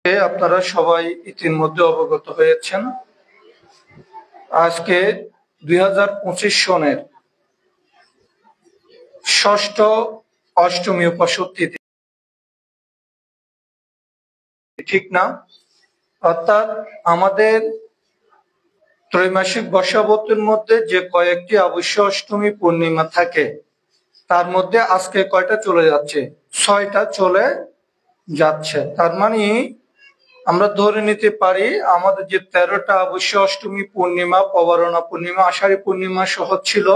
আপনারা সবাই ইতিমধ্যে অবগত হয়েছেন। আজকে 2025 সনের ষষ্ঠ অষ্টমী উপাসক তিথি, ঠিক না? অর্থাৎ আমাদের ত্রৈমাসিক বর্ষাবর্তের মধ্যে যে কয়েকটি অবশ্য অষ্টমী পূর্ণিমা থাকে, তার মধ্যে আজকে কয়টা চলে যাচ্ছে? 6টা চলে যাচ্ছে। তার মানে আমরা ধরে নিতে পারি আমাদের যে 13টা অবশ্য অষ্টমী পূর্ণিমা, পবারণা পূর্ণিমা, আষাঢ়ী পূর্ণিমা সহ ছিল,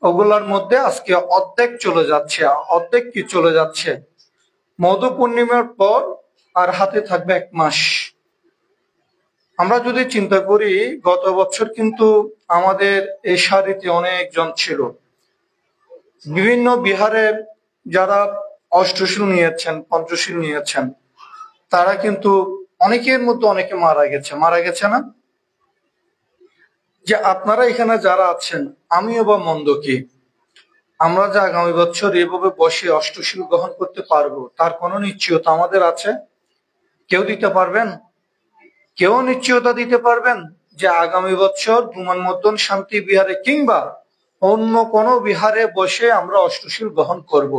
ওগুলার মধ্যে আজকে অর্ধেক চলে যাচ্ছে। অর্ধেক কি চলে যাচ্ছে? মধু পূর্ণিমার পর আর হাতে থাকবে 1 মাস। আমরা যদি চিন্তা করি, গত বছর কিন্তু আমাদের এই সারিতে অনেকজন ছিল। বিভিন্ন বিহারে যারা অষ্টশীল নিয়েছেন, পঞ্চশীল নিয়েছেন, তারা কিন্তু অনেকের মধ্যে অনেকে মারা গেছে না? যে আপনারা এখানে যারা আছেন, আমিও বা মন্দ কি, আমরা যে আগামী বছর এভাবে বসে অষ্টশীল গ্রহণ করতে পারবো, তার কোনো নিশ্চয়তা আমাদের আছে? কেউ দিতে পারবেন? কেউ নিশ্চয়তা দিতে পারবেন যে আগামী বছর ধুমান মদন শান্তি বিহারে কিংবা অন্য কোনো বিহারে বসে আমরা অষ্টশীল গ্রহণ করব?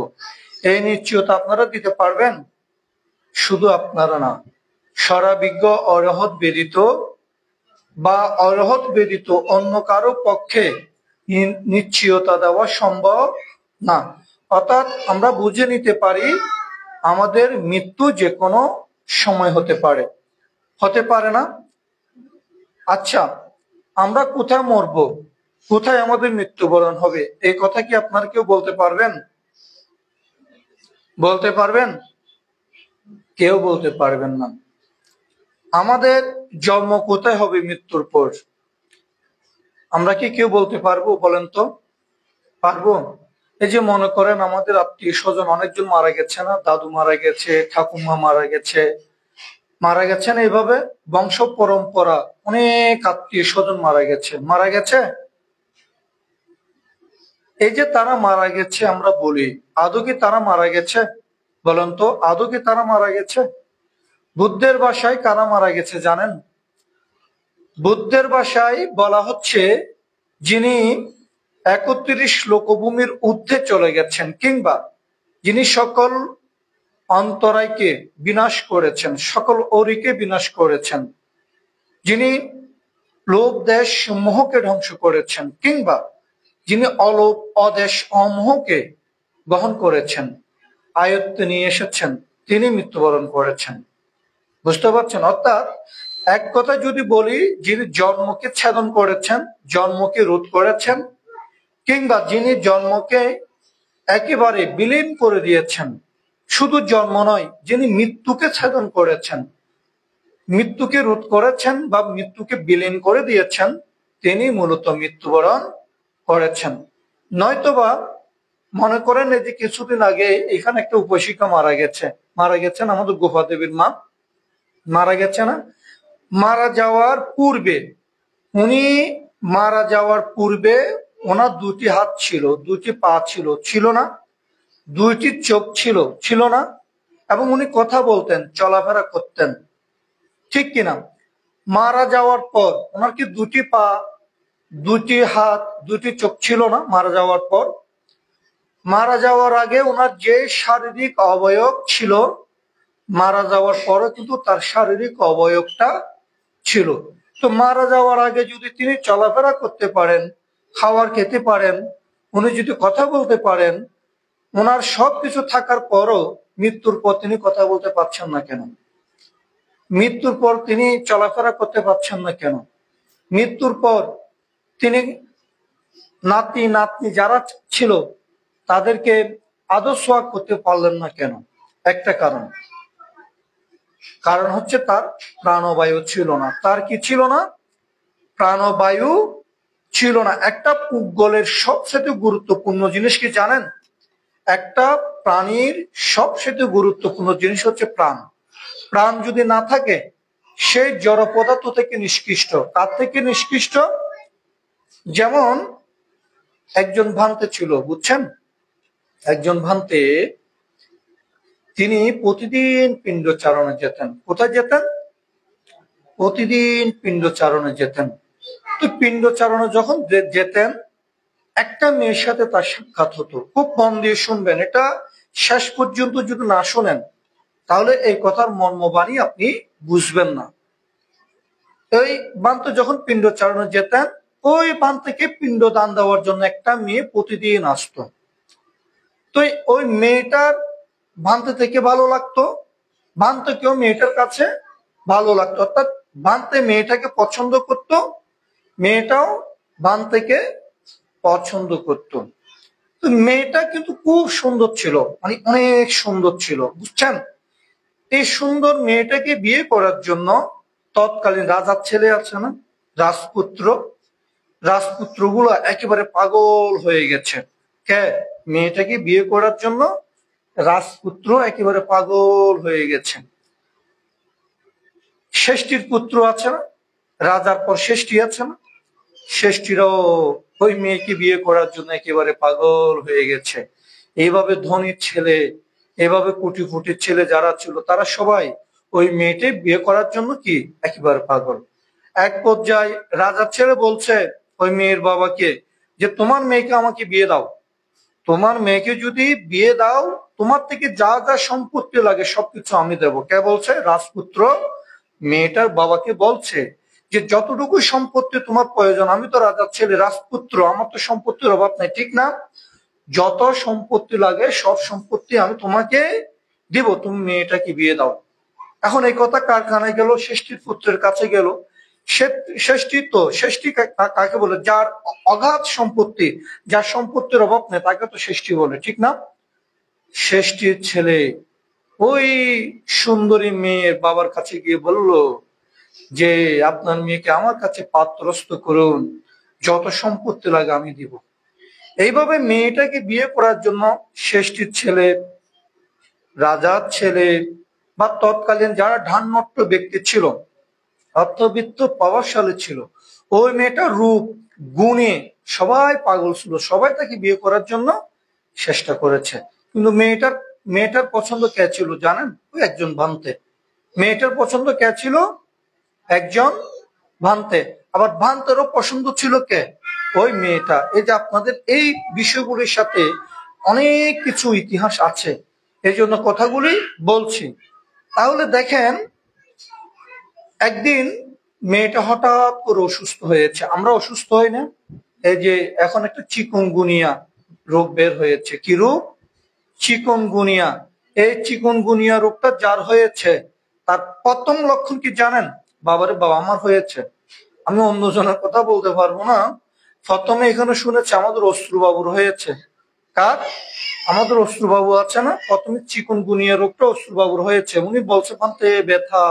এই নিশ্চয়তা আপনারা দিতে পারবেন? শুধু আপনারা না, সারা বিজ্ঞ অরহৎ ব্যতীত বা অরহৎ ব্যতীত অন্য কারো পক্ষে নিশ্চয়তা দেওয়া সম্ভব না। অর্থাৎ আমরা বুঝে নিতে পারি আমাদের মৃত্যু যে কোনো সময় হতে পারে, হতে পারে না? আচ্ছা, আমরা কোথায় মরব, কোথায় আমাদের মৃত্যুবরণ হবে, এই কথা কি আপনারা কেউ বলতে পারবেন? বলতে পারবেন? কেউ বলতে পারবেন না। আমাদের জন্ম কোথায় হবে মৃত্যুর পর, আমরা কি কেউ বলতে পারবো? বলেন তো, পারবো? এই যে মনে করেন আমাদের আত্মীয় স্বজন অনেকজন মারা গেছে না? দাদু মারা গেছে, ঠাকুমা মারা গেছেন, এইভাবে বংশ পরম্পরা অনেক আত্মীয় স্বজন মারা গেছে। এই যে তারা মারা গেছে আমরা বলি, আদৌ কি তারা মারা গেছে? বলেন তো, আদৌ কি তারা মারা গেছে? বুদ্ধের ভাষায় কারা মারা গেছে জানেন? বুদ্ধের ভাষায় বলা হচ্ছে, যিনি 31 লোকভূমির ঊর্ধ্বে চলে গেছেন, কিংবা যিনি সকল অন্তরায়কে বিনাশ করেছেন, সকল অরিকে বিনাশ করেছেন, যিনি লোভ দেশ মোহকে ধ্বংস করেছেন, কিংবা যিনি অলোভ অদেশ অমোহকে গ্রহণ করেছেন, আয়ত্তে নিয়ে এসেছেন, তিনি মৃত্যুবরণ করেছেন। বুঝতে পারছেন? অর্থাৎ এক কথা যদি বলি, যিনি জন্মকে ছেদন করেছেন, জন্মকে রোধ করেছেন, কিংবা যিনি জন্মকে একেবারে বিলীন করে দিয়েছেন, শুধু জন্ম নয়, যিনি মৃত্যুকে ছেদন করেছেন, মৃত্যুকে রোধ করেছেন বা মৃত্যুকে বিলীন করে দিয়েছেন, তিনি মূলত মৃত্যুবরণ করেছেন। নয়তোবা মনে করেন এই যে কিছুদিন আগে এখানে একটা উপাসিকা মারা গেছেন, আমাদের গোপা দেবীর মা মারা গেছে না? মারা যাওয়ার পূর্বে, উনি মারা যাওয়ার পূর্বে ওনার 2টি হাত ছিল, 2টি পা ছিল, ছিল না? 2টি চোখ ছিল, ছিল না? এবং উনি কথা বলতেন, চলাফেরা করতেন, ঠিক কিনা? মারা যাওয়ার পর ওনার কি 2টি পা, 2টি হাত, 2টি চোখ ছিল না? মারা যাওয়ার পর, মারা যাওয়ার আগে ওনার যে শারীরিক অবয়ব ছিল, মারা যাওয়ার পরে কিন্তু তার শারীরিক অবয়বটা ছিল। তো মারা যাওয়ার আগে যদি তিনি চলাফেরা করতে পারেন, খাবার খেতে পারেন, উনি যদি কথা বলতে পারেন, ওনার সবকিছু থাকার পরও মৃত্যুর পর তিনি কথা বলতে পারছেন না কেন? মৃত্যুর পর তিনি চলাফেরা করতে পারছেন না কেন? মৃত্যুর পর তিনি নাতি নাতনি যারা ছিল তাদেরকে আদর সোহাগ করতে পারলেন না কেন? একটা কারণ হচ্ছে তার প্রাণবায়ু ছিল না। তার কি ছিল না? প্রাণবায়ু ছিল না। একটা পুগলের সবচেয়ে গুরুত্বপূর্ণ জিনিস কি জানেন? একটা প্রাণীর সবচেয়ে গুরুত্বপূর্ণ জিনিস হচ্ছে প্রাণ। প্রাণ যদি না থাকে, সেই জড় পদার্থ থেকে নিষ্কৃষ্ট। তার থেকে নিষ্কৃষ্ট, যেমন একজন ভান্তে ছিল, বুঝছেন? একজন ভান্তে তিনি প্রতিদিন পিণ্ডচারণে যেতেন। কোথায় যেতেন? প্রতিদিন পিণ্ডচারণে যেতেন। তো পিণ্ডচারণে যখন যেতেন, একটা মেয়ের সাথে তার সাক্ষাৎ হতো। খুব মন দিয়ে শুনবেন, এটা শেষ পর্যন্ত যদি না শোনেন তাহলে এই কথার মর্মবাণী আপনি বুঝবেন না। ওই বান্তে যখন পিণ্ডচারণে যেতেন, ওই বান থেকে পিণ্ড দান দেওয়ার জন্য একটা মেয়ে প্রতিদিন আসতো। তো ওই মেয়েটার ভান্তে থেকে ভালো লাগতো, ভান্তেকেও মেয়েটার কাছে ভালো লাগতো, অর্থাৎ ভান্তে মেয়েটাকে পছন্দ করত, মেয়েটাও ভান্তেকে পছন্দ করত। তো মেয়েটা কিন্তু খুব সুন্দর ছিল, মানে অনেক সুন্দর ছিল, বুঝছেন? এই সুন্দর মেয়েটাকে বিয়ে করার জন্য তৎকালীন রাজার ছেলে আছে না, রাজপুত্র, রাজপুত্রগুলো একেবারে পাগল হয়ে গেছে। কে? মেয়েটাকে বিয়ে করার জন্য রাজপুত্র একেবারে পাগল হয়ে গেছে। ষষ্ঠীর পুত্র আছে না, রাজার পর ষষ্ঠী আছে না, ষষ্ঠীরাও ওই মেয়েকে বিয়ে করার জন্য একেবারে পাগল হয়ে গেছে। এইভাবে ধনীর ছেলে, এভাবে কোটিপতির ছেলে যারা ছিল তারা সবাই ওই মেয়েকে বিয়ে করার জন্য কি একেবারে পাগল। এক পর্যায়ে রাজার ছেলে বলছে ওই মেয়ের বাবাকে যে তোমার মেয়েকে আমাকে বিয়ে দাও, তোমার মেয়েকে যদি বিয়ে দাও তোমার থেকে যা যা সম্পত্তি লাগে সবকিছু আমি দেবো। কে বলছে? রাজপুত্র মেয়েটার বাবাকে বলছে যে যতটুকু সম্পত্তি তোমার প্রয়োজন, আমি তো রাজার ছেলে, রাজপুত্র, আমার তো সম্পত্তির অভাব নাই, ঠিক না? যত সম্পত্তি লাগে সব সম্পত্তি আমি তোমাকে দিব, তুমি মেয়েটাকে বিয়ে দাও। এখন এই কথা কার কানে গেল? ষষ্ঠীর পুত্রের কাছে গেল। ষষ্ঠী তো, ষষ্ঠী কাকে বলে? যার অগাধ সম্পত্তি, যার সম্পত্তির অভাব নেই তাকে তো ষষ্ঠী বলে, ঠিক না? ষষ্ঠীর ছেলে ওই সুন্দরী মেয়ের বাবার কাছে গিয়ে বলল যে আপনার মেয়েকে আমার কাছে পাত্রস্থ করুন, যত সম্পত্তি লাগে আমি দিব। এইভাবে মেয়েটাকে বিয়ে করার জন্য ষষ্ঠীর ছেলে, রাজার ছেলে বা তৎকালীন যারা ধান্যট্ট ব্যক্তি ছিল, অর্থবিত্ত প্রভাবশালী ছিল, ওই মেয়েটার রূপ গুণে সবাই পাগল ছিল, সবাই তাকে বিয়ে করার জন্য চেষ্টা করেছে। কিন্তু মেয়েটার পছন্দ কে ছিল জানেন? ওই একজন ভান্তে। মেয়েটার পছন্দ কে ছিল? একজন ভান্তে। আবার ভান্তেরও পছন্দ ছিল কে? ওই মেয়েটা। এই যে আপনাদের এই বিষয়গুলির সাথে অনেক কিছু ইতিহাস আছে, এই জন্য কথাগুলি বলছি। তাহলে দেখেন, একদিন মেয়েটা হঠাৎ করে অসুস্থ হয়েছে। আমরা অসুস্থ হই না? এই যে এখন একটা চিকুনগুনিয়া রোগ বের হয়েছে। কি রোগ? চিকুনগুনিয়া। এই চিকুনগুনিয়া রোগটা যার হয়েছে তার প্রথম লক্ষণ কি জানেন? বাবারে বাবা, আমার হয়েছে, আমি অন্যজনের কথা বলতে পারবো না। প্রথমে এখানে শুনেছি আমাদের অশ্রুবাবুর হয়েছে। কার? আমাদের অশ্রুবাবু আছে না, প্রথমে চিকুনগুনিয়া রোগটা অশ্রুবাবুর হয়েছে। উনি বলছে পান্তে ব্যথা।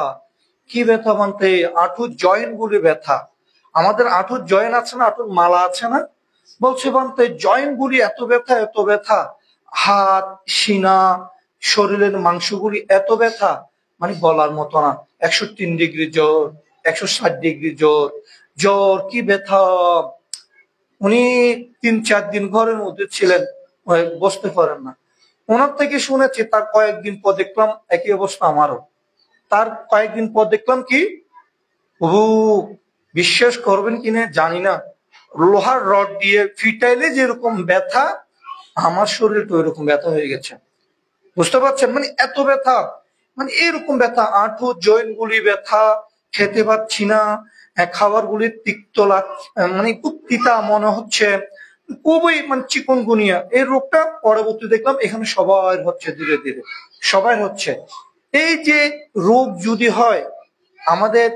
কি ব্যথা? পান্তে আঁঠুর জয়েন্ট গুলি ব্যথা। আমাদের আঁঠুর জয়েন্ট আছে না, আঁঠুর মালা আছে না, বলছে পান্তে জয়েন্ট গুলি এত ব্যথা, এত ব্যথা, হাত, সিনা, শরীরের মাংসগুলি এত ব্যথা, মানে বলার মতো না। 103 ডিগ্রি জ্বর, 160 ডিগ্রি জ্বর, জ্বর, কি ব্যথা। উনি 3-4 দিন ঘরের মধ্যে ছিলেন, বসতে পারেন না। ওনার থেকে শুনেছি, তার কয়েকদিন পর দেখলাম একই অবস্থা আমারও। তার কয়েকদিন পর দেখলাম কি, ও, বিশ্বাস করবেন কিনা জানি না, লোহার রড দিয়ে ফিটাইলে যেরকম ব্যথা, আমার শরীরটা ওইরকম ব্যথা হয়ে গেছে। বুঝতে পারছেন? মানে এত ব্যথা, মানে এরকম ব্যথা, আঁঠু জয়েন্ট গুলি ব্যথা, খেতে পাচ্ছি না, খাবার গুলি তিক্ত লাগছে, মানে খুব তিতা মনে হচ্ছে, খুবই মানে চিকুনগুনিয়া। এই রোগটা পরবর্তী দেখলাম এখানে সবাই হচ্ছে, ধীরে ধীরে সবাই হচ্ছে। এই যে রোগ যদি হয়, আমাদের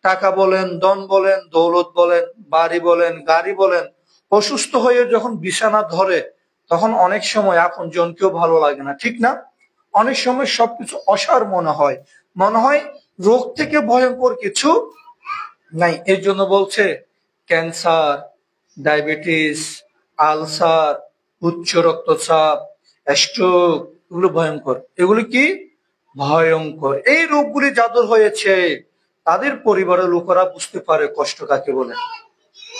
টাকা বলেন, ধন বলেন, দৌলত বলেন, বাড়ি বলেন, গাড়ি বলেন, অসুস্থ হয়ে যখন বিছানা ধরে তখন অনেক সময় আপন জনকেও ভালো লাগে না, ঠিক না? অনেক সময় সবকিছু অসার মনে হয়, মনে হয় রোগ থেকে ভয়ঙ্কর কিছু নাই। এর জন্য বলছে ক্যান্সার, ডায়াবেটিস, আলসার, উচ্চ রক্তচাপ, স্ট্রোক, এগুলো ভয়ঙ্কর। এগুলি কি? ভয়ঙ্কর। এই রোগগুলি যাদের হয়েছে তাদের পরিবারের লোকেরা বুঝতে পারে কষ্ট কাকে বলে।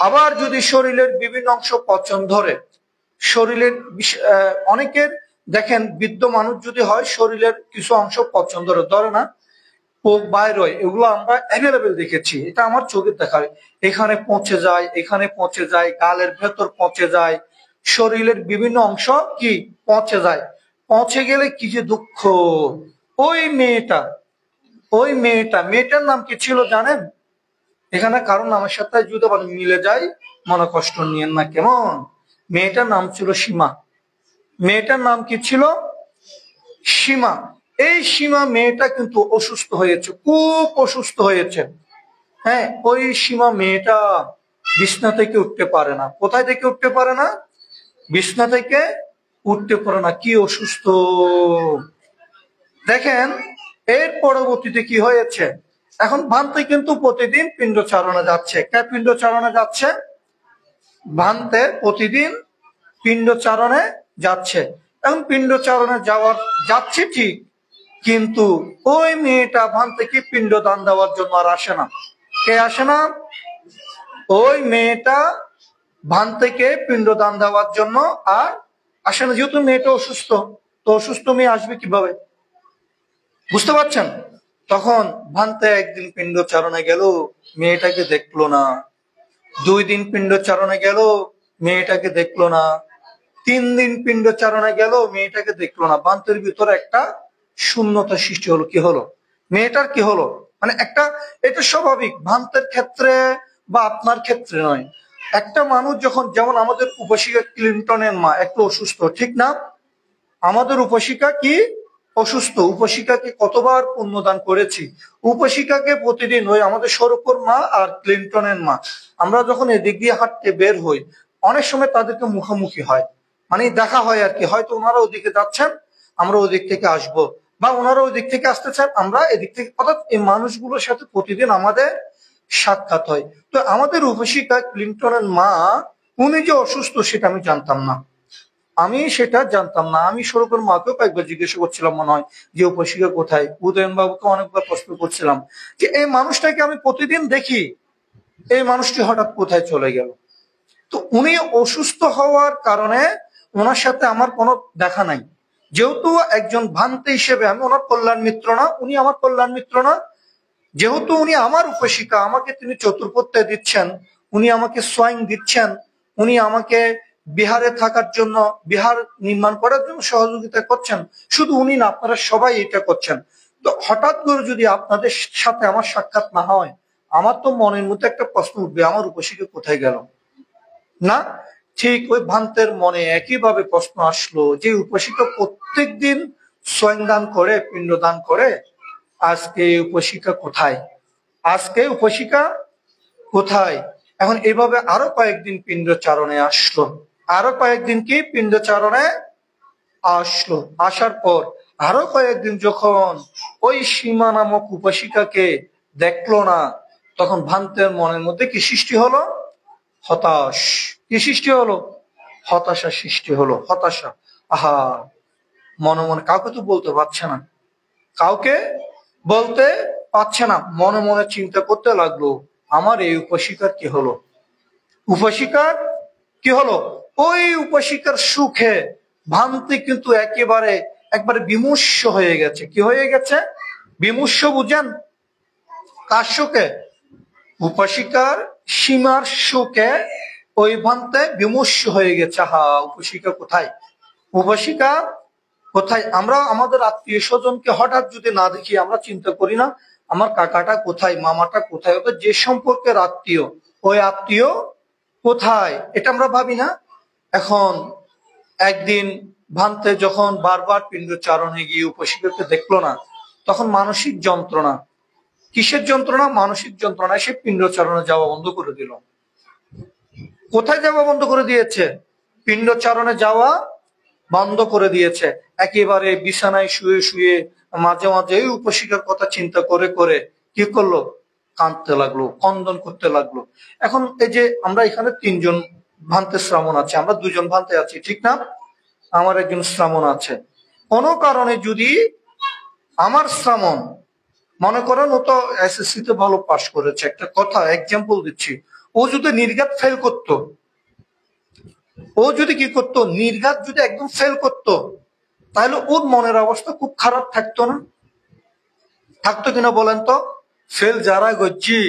আবার যদি শরীরের বিভিন্ন অংশ পচন ধরে, শরীরের অনেকের দেখেন বৃদ্ধ মানুষ যদি হয় শরীরের কিছু অংশ পছন্দ ধরে না পোক বাইর হয়, এগুলো আমরা অ্যাভেলেবেল দেখেছি, এটা আমার চোখে দেখা। এখানে পচে যায়, এখানে পচে যায়, গালের ভেতর পচে যায়, শরীরের বিভিন্ন অংশ কি পচে যায়। পচে গেলে কি যে দুঃখ। ওই মেয়েটা মেয়েটার নাম কি ছিল জানেন? এখানে কারণ নামের সাথে যদি মিলে যায় মনে কষ্ট নিয়েন না কেমন। মেয়েটার নাম ছিল সীমা। মেয়েটার নাম কি ছিল? সীমা। এই সীমা মেয়েটা কিন্তু অসুস্থ হয়েছে, খুব অসুস্থ হয়েছে। হ্যাঁ, ওই সীমা মেয়েটা বিছনা থেকে উঠতে পারে না। কোথায় থেকে উঠতে পারে না? বিছনা থেকে উঠতে পারে না, কি অসুস্থ দেখেন। এর পরবর্তীতে কি হয়েছে? এখন ভান্তে কিন্তু প্রতিদিন পিণ্ডচারণে যাচ্ছে। কে পিণ্ডচারণে যাচ্ছে? ভান্তে প্রতিদিন পিণ্ডচারণে যাচ্ছে। এখন পিণ্ডচারণে যাচ্ছে ঠিক, কিন্তু ওই মেয়েটা ভান থেকে পিণ্ডদান দেওয়ার জন্য আর আসে না। কে আসে না? ওই মেয়েটা ভান থেকে পিণ্ডদান দেওয়ার জন্য আর আসে না, যেহেতু মেয়েটা অসুস্থ। তো অসুস্থ মেয়ে আসবে কিভাবে? বুঝতে পারছেন? তখন ভান্তে একদিন পিণ্ডচারণে গেল, মেয়েটাকে দেখলো না। 2 দিন পিণ্ডচারণে গেল, মেয়েটাকে দেখলো না। 3 দিন পিণ্ডচারণে গেল, মেয়েটাকে দেখলো না। ভান্তের ভিতরে একটা শূন্যতা সৃষ্টি হলো। কি হলো? মেয়েটার কি হলো? মানে একটা, এটা স্বাভাবিক, ভান্তের ক্ষেত্রে বা আপনার ক্ষেত্রে নয়। একটা মানুষ যখন, যেমন আমাদের উপাসিকা ক্লিন্টনের মা একটু অসুস্থ, ঠিক না? আমাদের উপাসিকা কি অসুস্থ, উপাসিকাকে কতবার পুণ্যদান করেছি। উপাসিকাকে প্রতিদিন, ওই আমাদের স্বরূপর মা আর ক্লিন্টনের মা, আমরা যখন এদিক দিয়ে হাঁটতে বের হই অনেক সময় তাদেরকে মুখোমুখি হয়, মানে দেখা হয় আর কি। হয়তো ওনারা ওদিকে যাচ্ছেন, আমরা ওদিক থেকে আসব, বা ওনারা ওই দিক থেকে আসতে চান, আমরা এদিক থেকে, অর্থাৎ এই মানুষগুলোর সাথে প্রতিদিন আমাদের সাক্ষাৎ হয়। তো আমাদের উপাসিকা ক্লিন্টনের মা, উনি যে অসুস্থ সেটা আমি জানতাম না। আমি সেটা জানতাম না। আমি স্বরূপের মাকেও কয়েকবার জিজ্ঞাসা করছিলাম, মনে হয় যে উপাসিকা কোথায়। উদয়ন বাবুকে অনেকবার প্রশ্ন করছিলাম যে এই মানুষটাকে আমি প্রতিদিন দেখি, এই মানুষটি হঠাৎ কোথায় চলে গেল। তো উনি অসুস্থ হওয়ার কারণে ওনার সাথে আমার কোনো দেখা নাই। যেহেতু একজন ভান্তে হিসেবে আমি ওনার কল্যাণ মিত্র না, উনি আমার কল্যাণ মিত্র না। যেহেতু উনি আমার উপাসিকা, আমাকে তিনি চতুর্পত্যায় দিচ্ছেন, উনি আমাকে সোয়াইং দিচ্ছেন, উনি আমাকে বিহারে থাকার জন্য, বিহার নির্মাণ করার জন্য সহযোগিতা করছেন। শুধু উনি না, আপনারা সবাই এটা করছেন। তো হঠাৎ করে যদি আপনাদের সাথে আমার সাক্ষাৎ না হয়, আমার তো মনের মধ্যে একটা প্রশ্ন উঠবে, আমার উপাসিকা কোথায় গেল না? ঠিক ওই ভান্তের মনে একইভাবে প্রশ্ন আসলো যে উপাসিকা প্রত্যেক দিন সোয়াইং দান করে, পিণ্ড দান করে, আজকে উপাসিকা কোথায়? আজকে উপাসিকা কোথায়? এখন এইভাবে আরো কয়েকদিন পিণ্ডচারণে আসলো, আরো কয়েকদিন কি পিণ্ডচারণে আসলো। আসার পর আরো কয়েকদিন যখন ওই সীমা নামক উপাসিকাকে দেখলো না, তখন ভান্তের মনের মধ্যে কি সৃষ্টি হলো? হতাশ। কি সৃষ্টি হলো? হতাশা সৃষ্টি হলো। হতাশা। আহা, মনে মনে কাউকে তো বলতে পারছে না, কাউকে বলতে পারছে না। মনে মনে চিন্তা করতে লাগলো, আমার এই উপাসিকার কি হলো? উপাসিকার কি হলো? ওই উপাসিকার সুখে ভান্তি কিন্তু একবারে বিমর্ষ হয়ে গেছে। কি হয়ে গেছে? বিমর্ষ, বুঝেন? কার সুখে? উপাসিকার সীমার সুখে ওই ভান্তে বিমর্ষ হয়ে গেছে। হা, উপাসিকা কোথায়? উপাসিকা কোথায়? আমরা আমাদের আত্মীয় স্বজনকে হঠাৎ যদি না দেখি, আমরা চিন্তা করি না আমার কাকাটা কোথায়, মামাটা কোথায়, ওদের যে সম্পর্কের আত্মীয়, ওই আত্মীয় কোথায়, এটা আমরা ভাবি না। এখন একদিন ভান্তে যখন বারবার পিণ্ডচারণে গিয়ে উপাসিকাকে দেখলো না, তখন মানসিক যন্ত্রণা, কিসের যন্ত্রণা? মানসিক যন্ত্রণা, সে পিণ্ডচারণে যাওয়া বন্ধ করে দিল। কোথায় যাওয়া বন্ধ করে দিয়েছে? পিণ্ডচারণে যাওয়া বন্ধ করে দিয়েছে। একেবারে বিছানায় শুয়ে শুয়ে মাঝে মাঝে এই উপাসিকার কথা চিন্তা করে করে কি করলো? কাঁদতে লাগলো, ক্রন্দন করতে লাগলো। এখন এই যে আমরা এখানে 3 জন ভান্তে শ্রামণ আছে, আমরা 2 জন ভান্তে আছি, ঠিক না? আমার একজন শ্রামণ আছে। কোনো কারণে যদি আমার শ্রামণ, মনে করেন ও তো এসএসসি তে ভালো পাশ করেছে, একটা কথা এক্সাম্পল দিচ্ছি, ও যদি নির্ঘাত ফেল করতো, ও যদি কি করতো, নির্ঘাত যদি একদম ফেল করতো, তাহলে ওর মনের অবস্থা খুব খারাপ থাকতো না? থাকতো কিনা বলেন তো? ফেল যারা গজ্জি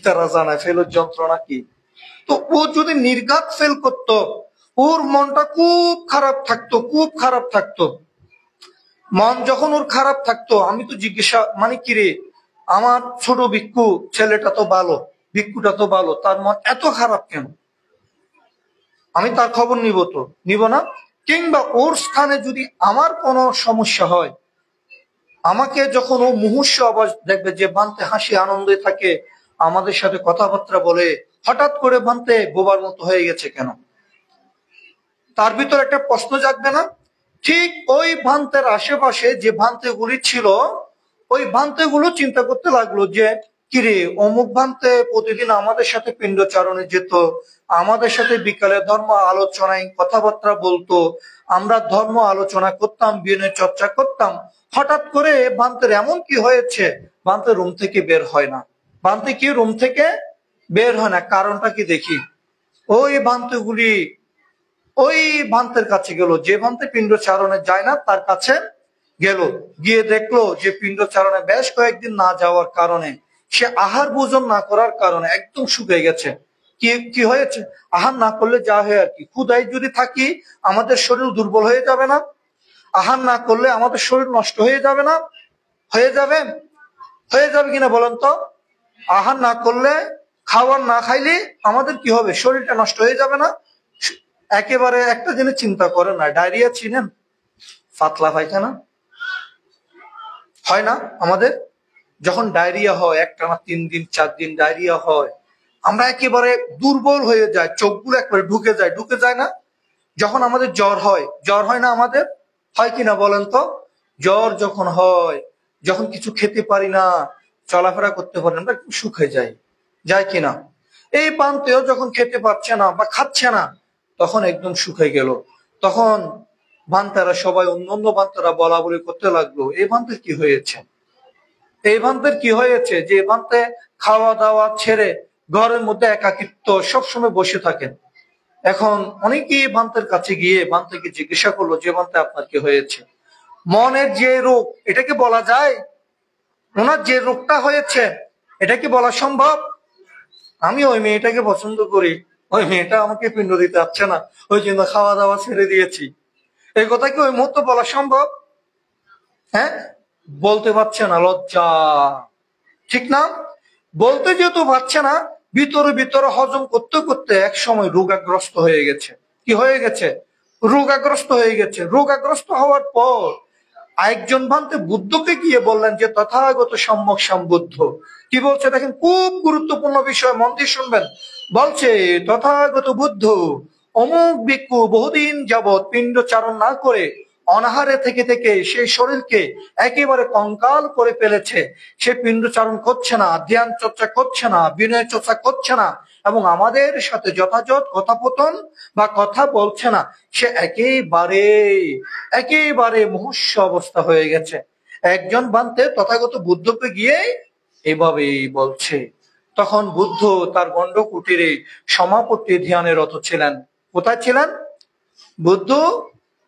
তারা জানায় ফেলের যন্ত্রণা কি। তো ও যদি নির্ঘাত ফেল করতো, ওর মনটা খুব খারাপ থাকতো, খুব খারাপ থাকতো। মন যখন ওর খারাপ থাকতো, আমি তো জিজ্ঞাসা মানে কি রে, আমার ছোট ভিক্ষু ছেলেটা তো ভালো, ভিক্ষুটা তো ভালো, তার মন এত খারাপ কেন? আমি তার খবর নিব তো, নিব না? কিংবা ওর স্থানে যদি আমার কোনো সমস্যা হয়, আমাকে যখন ও মুমূর্ষু আবার দেখবে যে বানতে হাসি আনন্দে থাকে, আমাদের সাথে কথাবার্তা বলে, হঠাৎ করে বানতে বোবার মতো হয়ে গেছে কেন? তার ভিতর একটা প্রশ্ন জাগবে না? ঠিক ওই ভান্তের আশেপাশে যে ভান্তেগুলি ছিল, ওই ভান্তেগুলো চিন্তা করতে লাগলো যে কিরে, অমুক ভান্তে প্রতিদিন আমাদের সাথে পিণ্ডচারণে যেত, আমাদের সাথে বিকালে ধর্ম আলোচনায় কথাবার্তা বলতো, আমরা ধর্ম আলোচনা করতাম, বিনয় চর্চা করতাম। হঠাৎ করে ভান্তের এমন কি হয়েছে, ভান্তে রুম থেকে বের হয় না? ভান্তে কি রুম থেকে বের হয় না? কারণটা কি দেখি। ওই ভান্তেগুলি ওই ভান্তের কাছে গেল, যে ভান্তে পিণ্ড চারণে যায় না তার কাছে গেল, গিয়ে দেখলো যে পিণ্ড চারণে বেশ কয়েকদিন না যাওয়ার কারণে, সে আহার ভোজন না করার কারণে একদম শুকিয়ে গেছে। কি কি হয়েছে? আহার না করলে যা হয় আর কি, ক্ষুধায় যদি থাকি আমাদের শরীর দুর্বল হয়ে যাবে না? আহার না করলে আমাদের শরীর নষ্ট হয়ে যাবে না? হয়ে যাবে, হয়ে যাবে কিনা বলেন তো? আহার না করলে, খাবার না খাইলে আমাদের কি হবে? শরীরটা নষ্ট হয়ে যাবে না? একেবারে একটা জিনিস চিন্তা করে না, ডায়রিয়া চিনেন? পাতলা পায়খানা হয় না আমাদের? যখন ডায়রিয়া হয়, একটানা 3 দিন 4 দিন ডায়রিয়া হয়, আমরা একেবারে দুর্বল হয়ে যায়, চোখগুলো একবারে ঢুকে যায়, ঢুকে যায় না? যখন আমাদের জ্বর হয়, জ্বর হয় না আমাদের? হয় কিনা বলেন তো? জ্বর যখন হয়, যখন কিছু খেতে পারি না, চলাফেরা করতে পারি না, আমরা একটু শুকিয়ে যাই, যায় কিনা? এই পান্তেও যখন খেতে পারছে না বা খাচ্ছে না, তখন একদম শুকিয়ে গেল। তখন ভান্তারা সবাই, অন্য অন্য ভান্তারা বলা বলি করতে লাগলো, এই ভান্তের কি হয়েছে, এই ভান্তের কি হয়েছে যে ভান্তে খাওয়া দাওয়া ছেড়ে ঘরের মধ্যে একাকিত্ব সবসময় বসে থাকেন। এখন অনেকেই ভান্তের কাছে গিয়ে ভান্তেকে জিজ্ঞাসা করলো যে ভান্তে আপনার কি হয়েছে? মনের যে রোগ, এটাকে বলা যায়? ওনার যে রোগটা হয়েছে, এটা কি বলা সম্ভব? আমি ওই মেয়েটাকে পছন্দ করি, ওই মেয়েটা আমাকে পিণ্ড দিতে পারছে না, ওই জন্য খাওয়া দাওয়া ছেড়ে দিয়েছি, এই কথা কি ওই মুহূর্তে বলা সম্ভব? হ্যাঁ, বলতে পারছে না, লজ্জা, ঠিক না? বলতে যেহেতু পারছে না, ভিতরে ভিতরে হজম করতে করতে এক সময় রোগাগ্রস্ত হয়ে গেছে। কি হয়ে গেছে? রোগাগ্রস্ত হয়ে গেছে। রোগাগ্রস্ত হওয়ার পর আরেকজন ভান্তে বুদ্ধকে গিয়ে বললেন যে তথাগত সম্যক সম্বুদ্ধ। কি বলছে দেখেন, খুব গুরুত্বপূর্ণ বিষয়, মন দিয়ে শুনবেন। বলছে তথাগত বুদ্ধ অমুক ভিক্ষু বহুদিন যাবৎ পিণ্ড চারণ না করে অনাহারে থেকে থেকে সেই শরীরকে একেবারে কঙ্কাল করে ফেলেছে। সে পিণ্ড চারণ করছে না, ধ্যান চর্চা করছে না, বিনয় চর্চা করছে না, এবং আমাদের সাথে যথাযথ কথাপতন বা কথা বলছে না। সে একেবারে একেবারে মুমূর্ষু অবস্থা হয়ে গেছে। একজন ভান্তে তথাগত বুদ্ধকে গিয়ে এভাবেই বলছে। তখন বুদ্ধ তার গণ্ড কুটিরে সমাপত্তি ধ্যানে রত ছিলেন। কোথায় ছিলেন বুদ্ধ?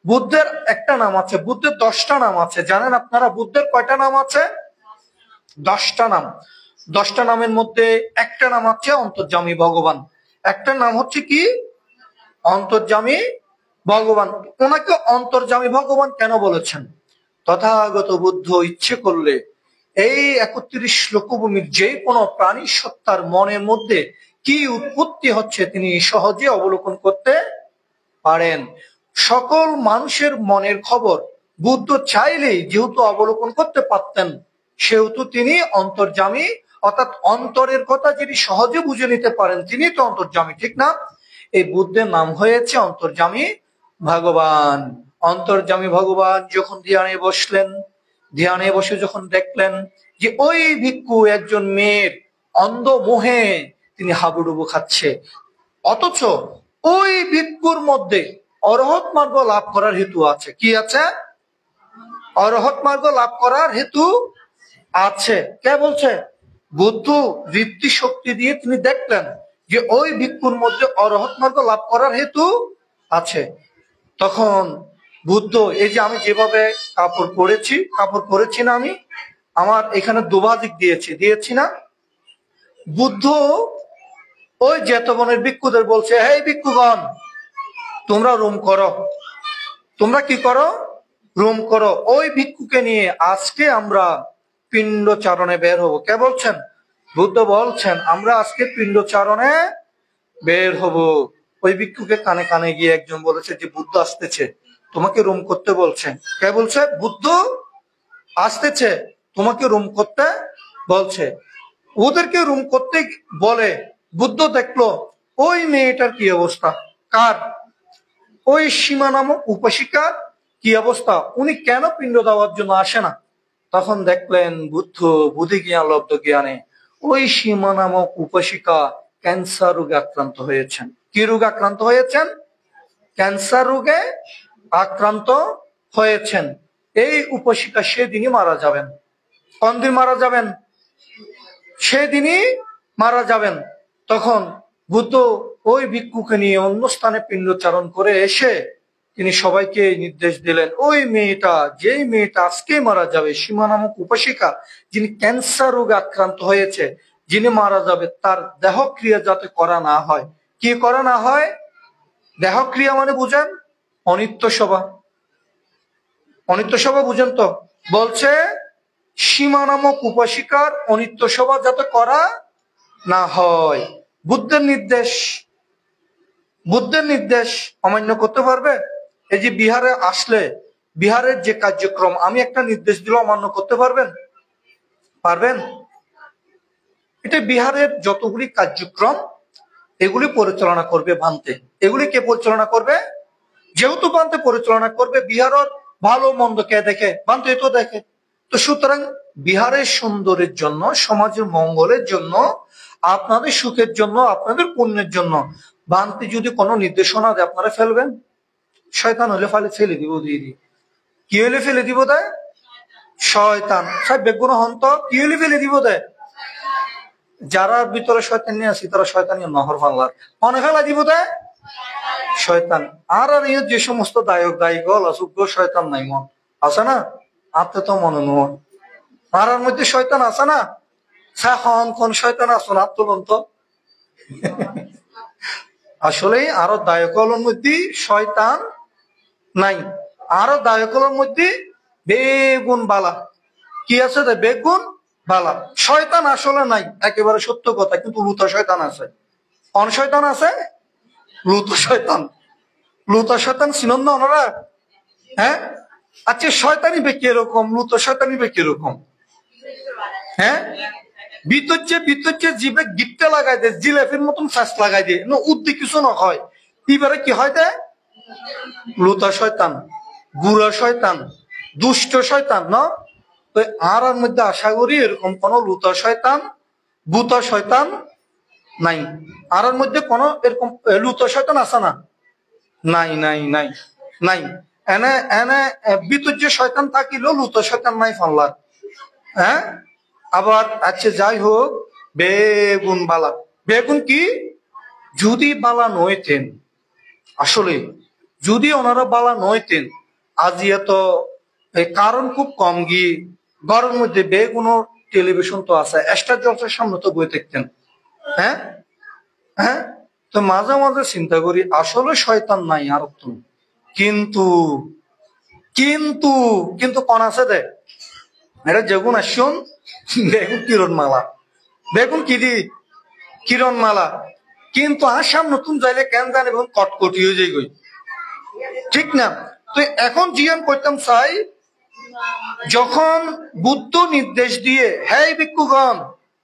বুদ্ধের একটা নাম আছে, বুদ্ধের 10টা নাম আছে। জানেন আপনারা বুদ্ধের কয়টা নাম আছে? 10টা নাম। 10টা নামের মধ্যে একটা নাম হচ্ছে অন্তর্যামী ভগবান। একটা নাম হচ্ছে কি? অন্তর্যামী ভগবান। ওনাকে অন্তর্যামী ভগবান কেন বলেছেন? তথাগত বুদ্ধ ইচ্ছে করলে এই 31 লোকভূমির যে কোনো প্রাণী সত্তার মনের মধ্যে কি উৎপত্তি হচ্ছে তিনি সহজে অবলোকন করতে পারেন। সকল মানুষের মনের খবর বুদ্ধ চাইলেই যেহেতু অবলোকন করতে পারতেন, সেহেতু তিনি অন্তর্যামী, অর্থাৎ অন্তরের কথা যিনি সহজে বুঝে নিতে পারেন তিনি তো অন্তর্যামী, ঠিক না? এই বুদ্ধের নাম হয়েছে অন্তর্যামী ভগবান। অন্তর্যামী ভগবান যখন ধ্যানে বসলেন, ধ্যানে বসে যখন দেখলেন যে ওই ভিক্ষু একজন মেয়ের অন্ধ মোহে তিনি হাবুডুবু খাচ্ছে, অথচ ওই ভিক্ষুর মধ্যে অরহত মার্গ লাভ করার হেতু আছে। কি আছে? অরহত মার্গ লাভ করার হেতু আছে। কে বলছে? বুদ্ধ ঋদ্ধি শক্তি দিয়ে তিনি দেখলেন যে ওই ভিক্ষুর মধ্যে অরহত মার্গ লাভ করার হেতু আছে। তখন বুদ্ধ এই যে আমি যেভাবে কাপড় পরেছি না, আমি আমার এখানে দুবাদিক দিয়েছি না, বুদ্ধ ওই জেতবনের ভিক্ষুদের বলছে, হে ভিক্ষুগণ, তোমরা রুম করো, তোমরা কি করো, রুম করো। ওই ভিক্ষুকে নিয়ে আজকে আমরা পিণ্ড চারণে বের হব। কে বলছেন? বুদ্ধ বলছেন আমরা আজকে পিণ্ড চারণে বের হব। ওই ভিক্ষুকে কানে কানে গিয়ে একজন বলেছে যে বুদ্ধ আসতেছে, তোমাকে রুম করতে বলছেন। কে বলছে? বুদ্ধ আসতেছে, তোমাকে রুম করতে বলছে। ওদেরকে রুম করতে বলে বুদ্ধ দেখলো ওই মেয়েটার কি অবস্থা, কার? ওই সীমা নামক উপাসিকার কি অবস্থা, উনি কেন পিণ্ড দেওয়ার জন্য আসে না? তখন দেখলেন বুদ্ধ বুদ্ধি জ্ঞান লব্ধ জ্ঞানে ওই সীমা নামক উপাসিকা ক্যান্সার রোগে আক্রান্ত হয়েছেন। কি রোগে আক্রান্ত হয়েছেন? ক্যান্সার রোগে আক্রান্ত হয়েছেন। এই উপাসিকা সেদিনই মারা যাবেন। কোন দিন মারা যাবেন? সেদিনই মারা যাবেন। তখন বুদ্ধ ওই ভিক্ষুকে নিয়ে অন্য স্থানে পিণ্ডোচ্চারণ করে এসে তিনি সবাইকে নির্দেশ দিলেন, ওই মেয়েটা, যেই মেয়েটা আজকে মারা যাবে, সীমা নামক উপাসিকা, যিনি ক্যান্সার রোগে আক্রান্ত হয়েছে, যিনি মারা যাবে, তার দেহক্রিয়া যাতে করা না হয়। কি করা না হয়? দেহক্রিয়া মানে বুঝেন? অনিত্য সভা। অনিত্য সভা বুঝেন তো? বলছে সীমা নামক উপাসিকার অনিত্য সভা যাতে করা না হয়। বুদ্ধের নির্দেশ অমান্য করতে পারবে? এই যে বিহারে আসলে বিহারের যে কার্যক্রম, আমি একটা নির্দেশ দিলে অমান্য করতে পারবেন? পারবেন? এটা বিহারের যতগুলি কার্যক্রম এগুলি পরিচালনা করবে ভান্তে। এগুলি কে পরিচালনা করবে? যেহেতু ভান্তে পরিচালনা করবে, বিহারের ভালো মন্দ কে দেখে? ভান্তে তো দেখে। তো সুতরাং বিহারের সুন্দরের জন্য, সমাজের মঙ্গলের জন্য, আপনাদের সুখের জন্য, আপনাদের পুণ্যের জন্য ভান্তি যদি কোনো নির্দেশনা দেয়, আপনারা ফেলবেন? শয়তান হলে ফেলে দিব দিয়ে দিই। কি হলে ফেলে দিব দেয়? শয়তান। সব বেগুন হন্ত কি হলে ফেলে দিব দেয়? যারা ভিতরে শয়তান নিয়ে আসি তারা শয়তানীয় নহর বাংলার মনে ফেলা দিব দেয় শয়তান। আর যে সমস্ত দায়িকল অসুজ্ঞ শয়তান নাই মন আছে না? আপনি তো মনে নন আর মধ্যে শয়তান আছে না? কোন শয়তান আসুন আত্মলন তো আসলে আরো দায়কলের মধ্যে শয়তান নাই। আরো দায়কলের মধ্যে বেগুন বালা কি আছে? বেগুন বালা। শয়তান আসলে নাই, একেবারে সত্য কথা, কিন্তু লুতা শয়তান আছে। কোন শয়তান আছে? লুতা শয়তান। লুতা শয়তান চিনন না ওনারা? হ্যাঁ, আচ্ছা শয়তানি বে কিরকম, লুতা শয়তানি বে কিরকম? হ্যাঁ, ভিতর জিভে গিটটা লাগাই দেয়, জিলেফির মতন শ্বাস লাগাই দিয়ে উদ্দি কিছু না হয়। এবারে কি হয় দেয়? লুতা শয়তান, বুড়া শয়তান, দুষ্ট শয়তান না? তো আর মধ্যে আশা করি এরকম কোন লুতা শয়তান, বুতা শয়তান নাই। আর মধ্যে কোন এরকম লুতা শয়তান আছে না? নাই নাই নাই নাই। এনে এনে ভিতর যে শয়তান থাকিলেও লুতা শয়তান নাই ফাল্লার। হ্যাঁ, আবার আচ্ছা যাই হোক, বেগুন বালা। বেগুন কি? যদি বালা নইতেন, আসলে যদি ওনারা বালা নইতেন, আজ এত কারণ খুব কম গিয়ে ঘরের মধ্যে বেগুনো টেলিভিশন তো আছে, স্টার জলসার সামনে তো বই দেখতেন। হ্যাঁ হ্যাঁ, তো মাঝে মাঝে চিন্তা করি আসলে শয়তান নাই আর তুমি, কিন্তু কিন্তু কিন্তু কোন আছে দে এটা যেগুন আসুন বেগুন কিরণমালা, বেগুন কি দি কিরণমালা, কিন্তু আসাম নতুন যাইলে কেন জানে বেগুন কটকটি হয়ে যায় গই, ঠিক না? তো এখন জিয়ান করতাম চাই, যখন বুদ্ধ নির্দেশ দিয়ে হে ভিক্ষুগণ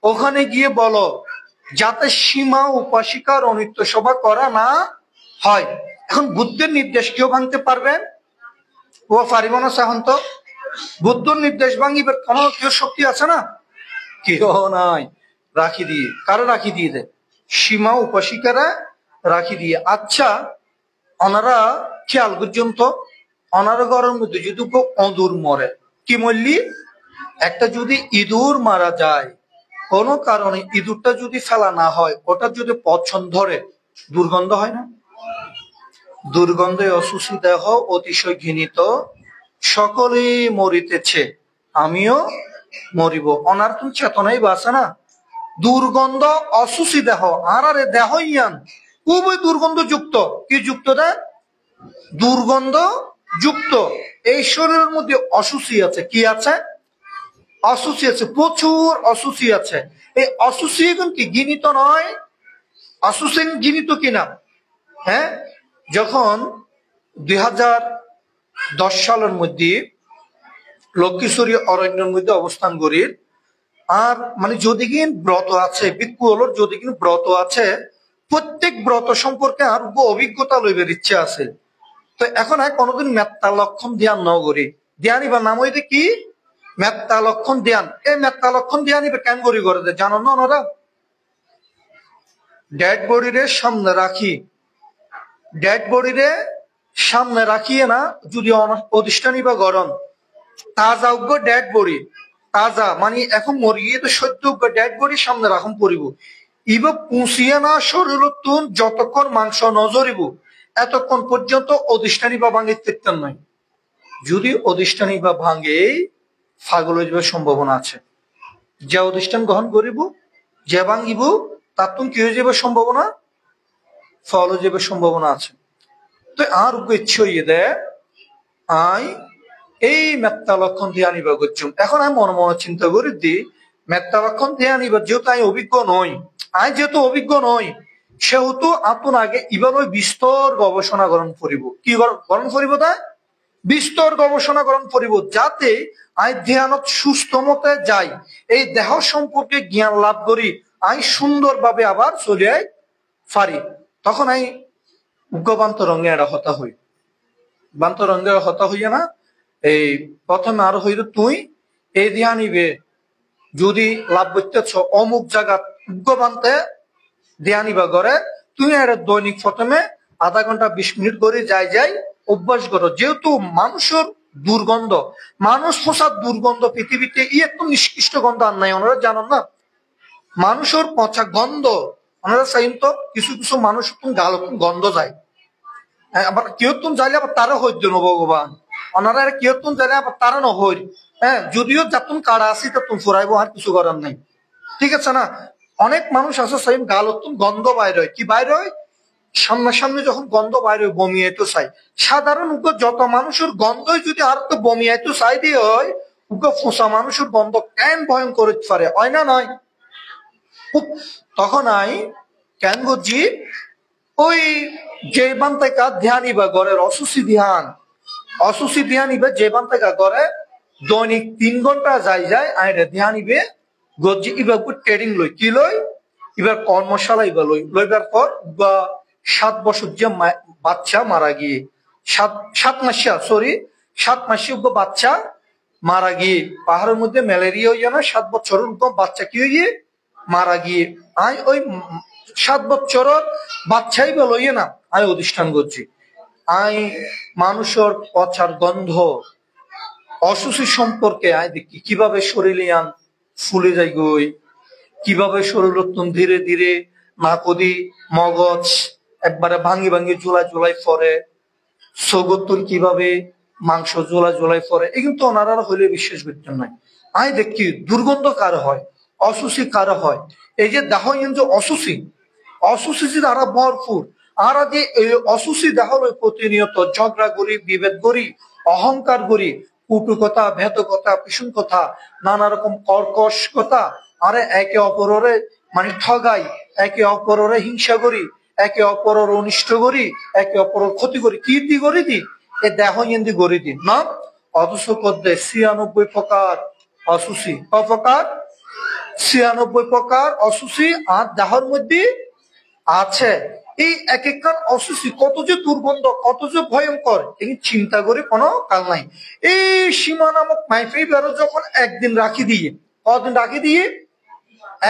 ওখানে গিয়ে বলো যাতে সীমা উপাসিকার অনিত্য সভা করা না হয়। এখন বুদ্ধের নির্দেশ কেউ ভাঙতে পারবেন? ও পারিব না এখন তো বুদ্ধর নির্দেশ ভাঙিবার কোন কেউ শক্তি আছে না? কেউ নাই। রাখি দিয়ে কারো রাখি দিয়ে দেয় সীমা উপাসিকারা রাখি দিয়ে। আচ্ছা ওনারা খেয়াল পর্যন্ত ওনারা ঘরের মধ্যে যদি অদূর মরে, কি মরলি একটা যদি ইঁদুর মারা যায় কোনো কারণে, ইঁদুরটা যদি ফেলা না হয়, ওটা যদি পছন্দ ধরে দুর্গন্ধ হয় না? দুর্গন্ধে অসুচি দেহ অতিশয় ঘৃণিত, সকলেই মরিতেছে, আমিও মরিব। অনার্থন চেতনাই বাসে না। দুর্গন্ধ অসুচি দেহ, আর আরে দেহ ইয়ান খুবই দুর্গন্ধ যুক্ত। কি যুক্ত দে? দুর্গন্ধ যুক্ত। এই শরীরের মধ্যে অসুচি আছে। কি আছে? অসুচি আছে, প্রচুর অসুচি আছে। এই অসুচি কিন্তু ঘৃণিত নয়। অসুচি ঘৃণিত কিনা? হ্যাঁ, যখন 2010 সালের মধ্যে লক্ষ্মীশ্বরী অরণ্যের মধ্যে অবস্থান করি, আর মানে যদি কিন ব্রত আছে, ভিক্ষু হলোর যদি কিন ব্রত আছে, প্রত্যেক ব্রত সম্পর্কে আর অভিজ্ঞতা লইবার ইচ্ছে আছে। তো এখন কোনোদিন মেত্তা লক্ষণ ধ্যান ন করি, ধ্যানই বা নাম হইতে কি মেত্তা লক্ষণ ধ্যান। এই মেত্তা লক্ষণ ধ্যানই কেন করি করে দেয় জানো না ওনারা? ডেড বডিরে সামনে রাখি, ডেড বডিরে সামনে রাখিয়ে না যদি অধিষ্ঠানী বা গরম তাজা উগ্র ডেড বডি, তাজা মানে এখন মরি গিয়ে তো সত্য উগ্র ডেড বডি সামনে রাখুন পড়িব, ইব পুষিয়ে না শরীর তুন যতক্ষণ মাংস নজরিব এতক্ষণ পর্যন্ত অধিষ্ঠানী বা ভাঙে তেতান নয়। যদি অধিষ্ঠানী বা ভাঙে ফাগল হয়ে যাবার সম্ভাবনা আছে। যে অধিষ্ঠান গ্রহণ করিব, যে ভাঙিব, তার তুমি কি হয়ে যাবার সম্ভাবনা? ফল হয়ে যাবার সম্ভাবনা আছে। তো আর ইচ্ছে হইয়ে দেয় আই এই মেত্তা লক্ষণ দিয়ে আনিবা করছুম। এখন আমি মনে মনে চিন্তা করি দি মেত্তা লক্ষণ দিয়ে আনিবার যেহেতু আমি অভিজ্ঞ নই, আমি যেহেতু অভিজ্ঞ নই, সেহেতু আপন আগে এবার ওই বিস্তর গবেষণা গ্রহণ করিব। কি গ্রহণ করিব? তাই বিস্তর গবেষণা গ্রহণ করিব, যাতে আই ধ্যানত সুস্থ মতে যাই, এই দেহ সম্পর্কে জ্ঞান লাভ করি, আই সুন্দরভাবে আবার চলে পারি। তখন আই উগ্রবান্ত রঙে একটা হতা হই, বান্ত রঙের হতা হইয়া না এই প্রথমে আরো হইল তুই এই দিয়া নিবে যদি লাভ করতেছ অমুক জায়গা উগ্রবান্তে দিয়া নিবা করে, তুই এটা দৈনিক প্রথমে আধা ঘন্টা 20 মিনিট করে যাই যাই অভ্যাস করো। যেহেতু মানুষের দুর্গন্ধ, মানুষ পোষার দুর্গন্ধ পৃথিবীতে একদম নিষ্কৃষ্ট গন্ধ আর নাই। ওনারা জানেন না মানুষের পচা গন্ধ, ওনারা চাইন তো কিছু কিছু মানুষ গাল গন্ধ যায়, আবার কিয়তুন যাইলে আবার তারা হইত ভগবান, ওনারা কিয়তুন যাইলে আবার তারা নহই। হ্যাঁ, যদিও যাতুন কারা আছি তাতুন ফুরাইবো, আর কিছু করার নাই। ঠিক আছে না? অনেক মানুষ আছে সেম গালতুন গন্ধ বাইর হয়। কি বাইর হয়? সামনাসামনি যখন গন্ধ বাইর হয় বমি আইতো চাই। সাধারণ যত মানুষের গন্ধই যদি আর তো বমি আইতো চাই দিয়ে হয়, ফোঁসা মানুষের গন্ধ কেন ভয়ঙ্কর হইতে পারে, হয় না নয়? তখন আই কেন বুঝছি ওই যে বান্তাকা ধ্যান ইবা ঘরের অসুচি ধ্যান, অসুচি ধ্যান ইবে যে বান্তাকা করে দৈনিক 3 ঘন্টা যাই যায় আইরে ধ্যান ইবে গজি ইবা ট্রেডিং লই। কি লই? এবার কর্মশালা ইবা লইবার পর বা 7 বছর যে বাচ্চা মারা গিয়ে, 7 মাসিয়া সরি 7 মাসিয়া বাচ্চা মারা গিয়ে, পাহাড়ের মধ্যে ম্যালেরিয়া হইয়া না 7 বছরের বাচ্চা কি হয়ে গিয়ে মারা গিয়ে, আই ওই 7 বছরের বাচ্চাই বলইয়ে না আমি অধিষ্ঠান করছি। আই মানুষের পচার গন্ধ অসুচি সম্পর্কে আই দেখি কিভাবে শরীরে আন ফুলে যাই গই, কিভাবে শরীর ধীরে ধীরে নাকদি মগজ একবারে ভাঙি ভাঙি জোলা জোলাই পরে, সগতুন কিভাবে মাংস জোলা জোলাই পরে, এই কিন্তু ওনারা হইলে বিশ্বাস করতেন নাই। আই দেখি দুর্গন্ধ কার হয়, অসুচি কার হয়, এই যে দেহ যে অসুচি, অসুচি দ্বারা ভরপুর। আর যে এই অসুচি দেহ প্রতিনিয়ত ঝগড়া করি, বিভেদ করি, অহংকার করি, কুটু কথা, ভেদ কথা, পিছন কথা, নানা রকম কর্কশ কথা, আরে একে অপরের মানে ঠগাই, একে অপরের হিংসা করি, একে অপরের অনিষ্ট করি, একে অপরের ক্ষতি করি, কীর্তি করি দি এ দেহ ইন্দি করি দি না। অথচ কদ্দে 96 প্রকার অসুচি, প্রকার 96 প্রকার অসুচি আর দেহর মধ্যে আছে। এই এক একখান অসুচি কত যে দুর্গন্ধ, কত যে ভয়ঙ্কর, এই চিন্তা করে কোনো কাল নাই। এই সীমা নামক মাইফেই বেরো যখন একদিন রাখি দিয়ে, কদিন রাখি দিয়ে,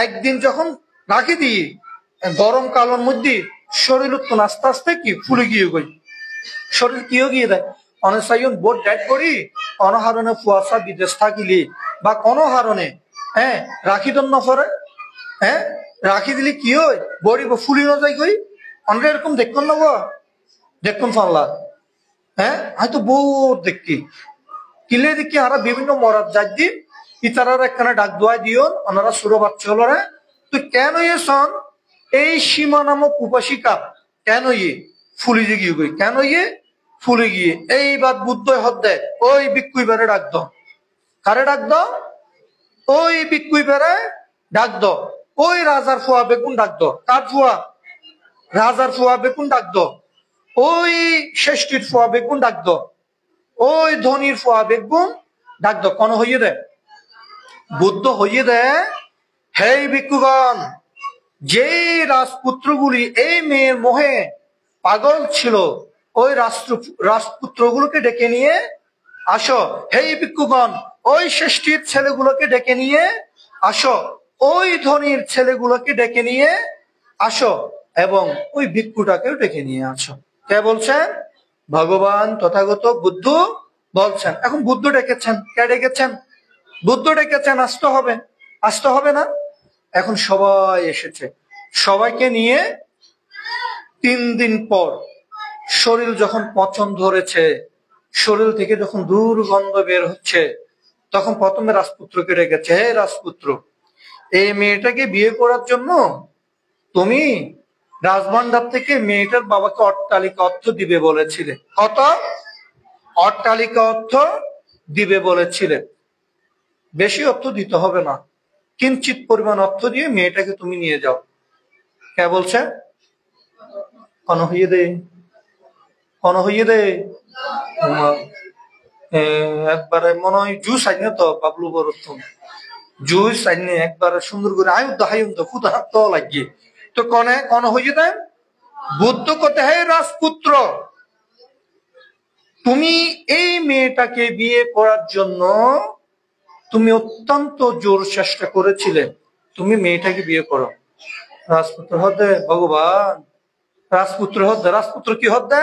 একদিন যখন রাখি দিয়ে গরম কালের মধ্যে শরীর উত্তন আস্তে আস্তে কি ফুলে গিয়ে গই, শরীর কিও গিয়ে দেয়। অনেক সাইন বোর্ড ডেট করি অনহারণে ফুয়াশা বিদেশ থাকিলে বা কোনো হারণে হ্যাঁ রাখি দন নফরে, হ্যাঁ রাখি দিলে কি হয় বড়ি ফুলি না যায় গই, আমরা এরকম দেখুন নেব। দেখুন ফাল্লা হ্যাঁ হয়তো বহুত দেখি কিলে দেখি আরা বিভিন্ন মরাদ যাই দিন ইতারার একখানে ডাক দোয়াই দিও ওনারা সুরো বাচ্চা হলো রে তুই কেন ইয়ে সন এই সীমা নামক উপাসিকা কেন ইয়ে ফুলি যে গিয়ে গই কেন ইয়ে ফুলে গিয়ে এইবার বুদ্ধ হদ্দে ওই বিক্ষুই বেড়ে ডাক দ কারে ডাক দ ওই বিক্ষুই বেড়ে ডাক দ ওই রাজার ফুয়া বেগুন ডাক দ কার ফুয়া রাজার ফুয়া বেগুন ডাক দ ওই শেষ্ঠীর ফুয়া বেগুন ডাক দ ওই ধনির ফুয়া বেগুন ডাক দ কোন হইয়ে দে বুদ্ধ হইয়ে দে হেই ভিক্ষুগণ যেই রাজপুত্রগুলি এই মেয়ের মোহে পাগল ছিল ওই রাজপুত্রগুলোকে ডেকে নিয়ে আসো। হেই ভিক্ষুগণ ওই ষষ্ঠীর ছেলেগুলোকে ডেকে নিয়ে আসো, ওই ধনীর ছেলেগুলোকে ডেকে নিয়ে আসো এবং ওই ভিক্ষুটাকেও ডেকে নিয়ে আসো। কে বলছেন? ভগবান তথাগত বুদ্ধ বলছেন। এখন বুদ্ধ ডেকেছেন, কে ডেকেছেন? বুদ্ধ ডেকেছেন, আসতে হবে না? এখন সবাই এসেছে, সবাইকে নিয়ে 3 দিন পর শরীর যখন পচন ধরেছে, শরীর থেকে যখন দুর্গন্ধ বের হচ্ছে, তখন প্রথমে রাজপুত্রকে ডেকেছে। হে রাজপুত্র, এই মেয়েটাকে বিয়ে করার জন্য তুমি রাজভান্ডার থেকে মেয়েটার বাবাকে অট্টালিকা অর্থ দিবে বলেছিলে। কত? অট্টালিকা অর্থ দিবে বলেছিলে। বেশি অর্থ দিতে হবে না, কিঞ্চিত পরিমাণ অর্থ দিয়ে মেয়েটাকে তুমি নিয়ে যাও। কে বলছে? কন হইয়ে দে, কন হইয়ে দে। একবারে মনে হয় জুস আইনে তো বাবলু বড় জুস আইনে একবারে সুন্দর করে আয়ু তো হাইম তো ফুটা তো লাগিয়ে তো কন হইয়ে দেয়। বুদ্ধ কথা, হে রাজপুত্র, তুমি এই মেয়েটাকে বিয়ে করার জন্য তুমি অত্যন্ত জোর চেষ্টা করেছিলে, তুমি মেয়েটাকে বিয়ে করো। রাজপুত্র হদ্দে ভগবান, রাজপুত্র হদ্দে, রাজপুত্র কি হদ্দে?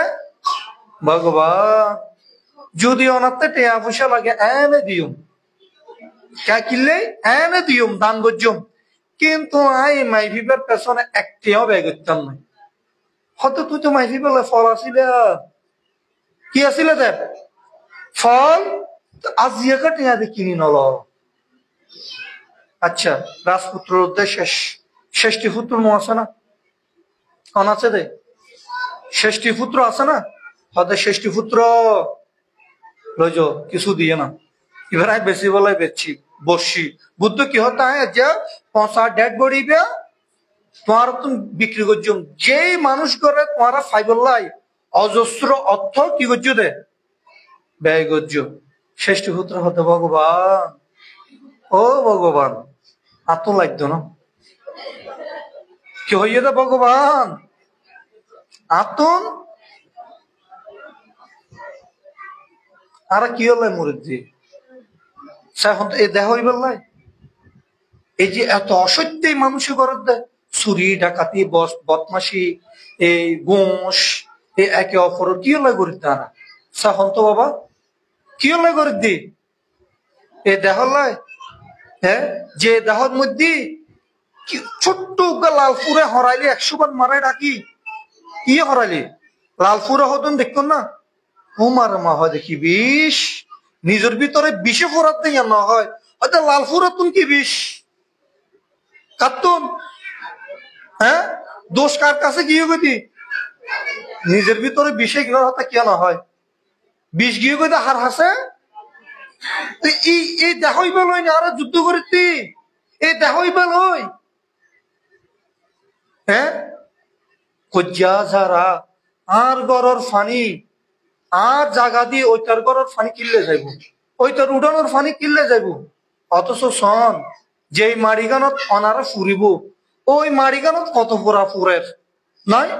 ভগবান যদি অনাতে টেয়া পয়সা লাগে এনে দিও, কে কিনলে এনে দিও, দান গজ্জম, কিন্তু আই মাইভিবার পেছনে একটিও ব্যয় করতাম না। হয়তো তুই তো মাইভিবার ফল আসিলে কি আসিলে দেখ ফল আজিয়াকে টেয়া দিয়ে কিনি নল। আচ্ছা, রাজপুত্র উদ্দেশ্যে ষষ্ঠী পুত্র আছে না? কন আছে দে? ষষ্ঠী পুত্র আছে না? হয়তো ষষ্ঠী পুত্র লইজ কিছু দিয়ে না, এবার আমি বেশি বলে বেচছি বসছি। বুদ্ধ কি হতে হয় যে 5 ডেড বডি তোমার তুমি বিক্রি করছো, যে মানুষ করে তোমার ফাইবল্লাই অজস্র অর্থ কি করছো দে ব্যয় করছো। ষষ্ঠী পুত্র হতে ভগবান, ও ভগবান আত লাগতো না কি হইয়ে দে ভগবান আতন আর কি হল মুরব্বী এখন এই দেহ হইবার, এই যে এত অসত্যই মানুষের ঘরের দেয়, চুরি ডাকাতি বদমাসি এই গোঁস এই একে অপর কি হলে করি তারা এখন তো বাবা কি হলে করে দি এই দেহ লয়। হ্যাঁ, যে দেহর মধ্যে ছোট্ট লালপুরে হরাইলে 100 বার মারাই রাখি কি হরাইলি লালপুরে হতন দেখতো না ও মারে মা হয় দেখি বিষ নিজের ভিতরে বিষে ফোরাত দেয় না হয় হয়তো লালপুরে তুমি কি বিষ কাতুন। হ্যাঁ, দোষ কার কাছে গিয়ে গতি নিজের ভিতরে বিষে গেলে হতা কি না হয় বিষ গিয়ে গতি হার হাসে এই দেহই বেলই না আর যুদ্ধ করিতি এই দেহই বেলই। হ্যাঁ, কজ্জা যারা আর গরর ফানি আর জাগা দিয়ে ওইটার গরর ফানি কিনলে যাইব, ওইটার উডানোর ফানি কিনলে যাইব। অথচ সন যেই মারিগানত অনারা ফুরিব ওই মারিগানত কত পুরা ফুরের নয়,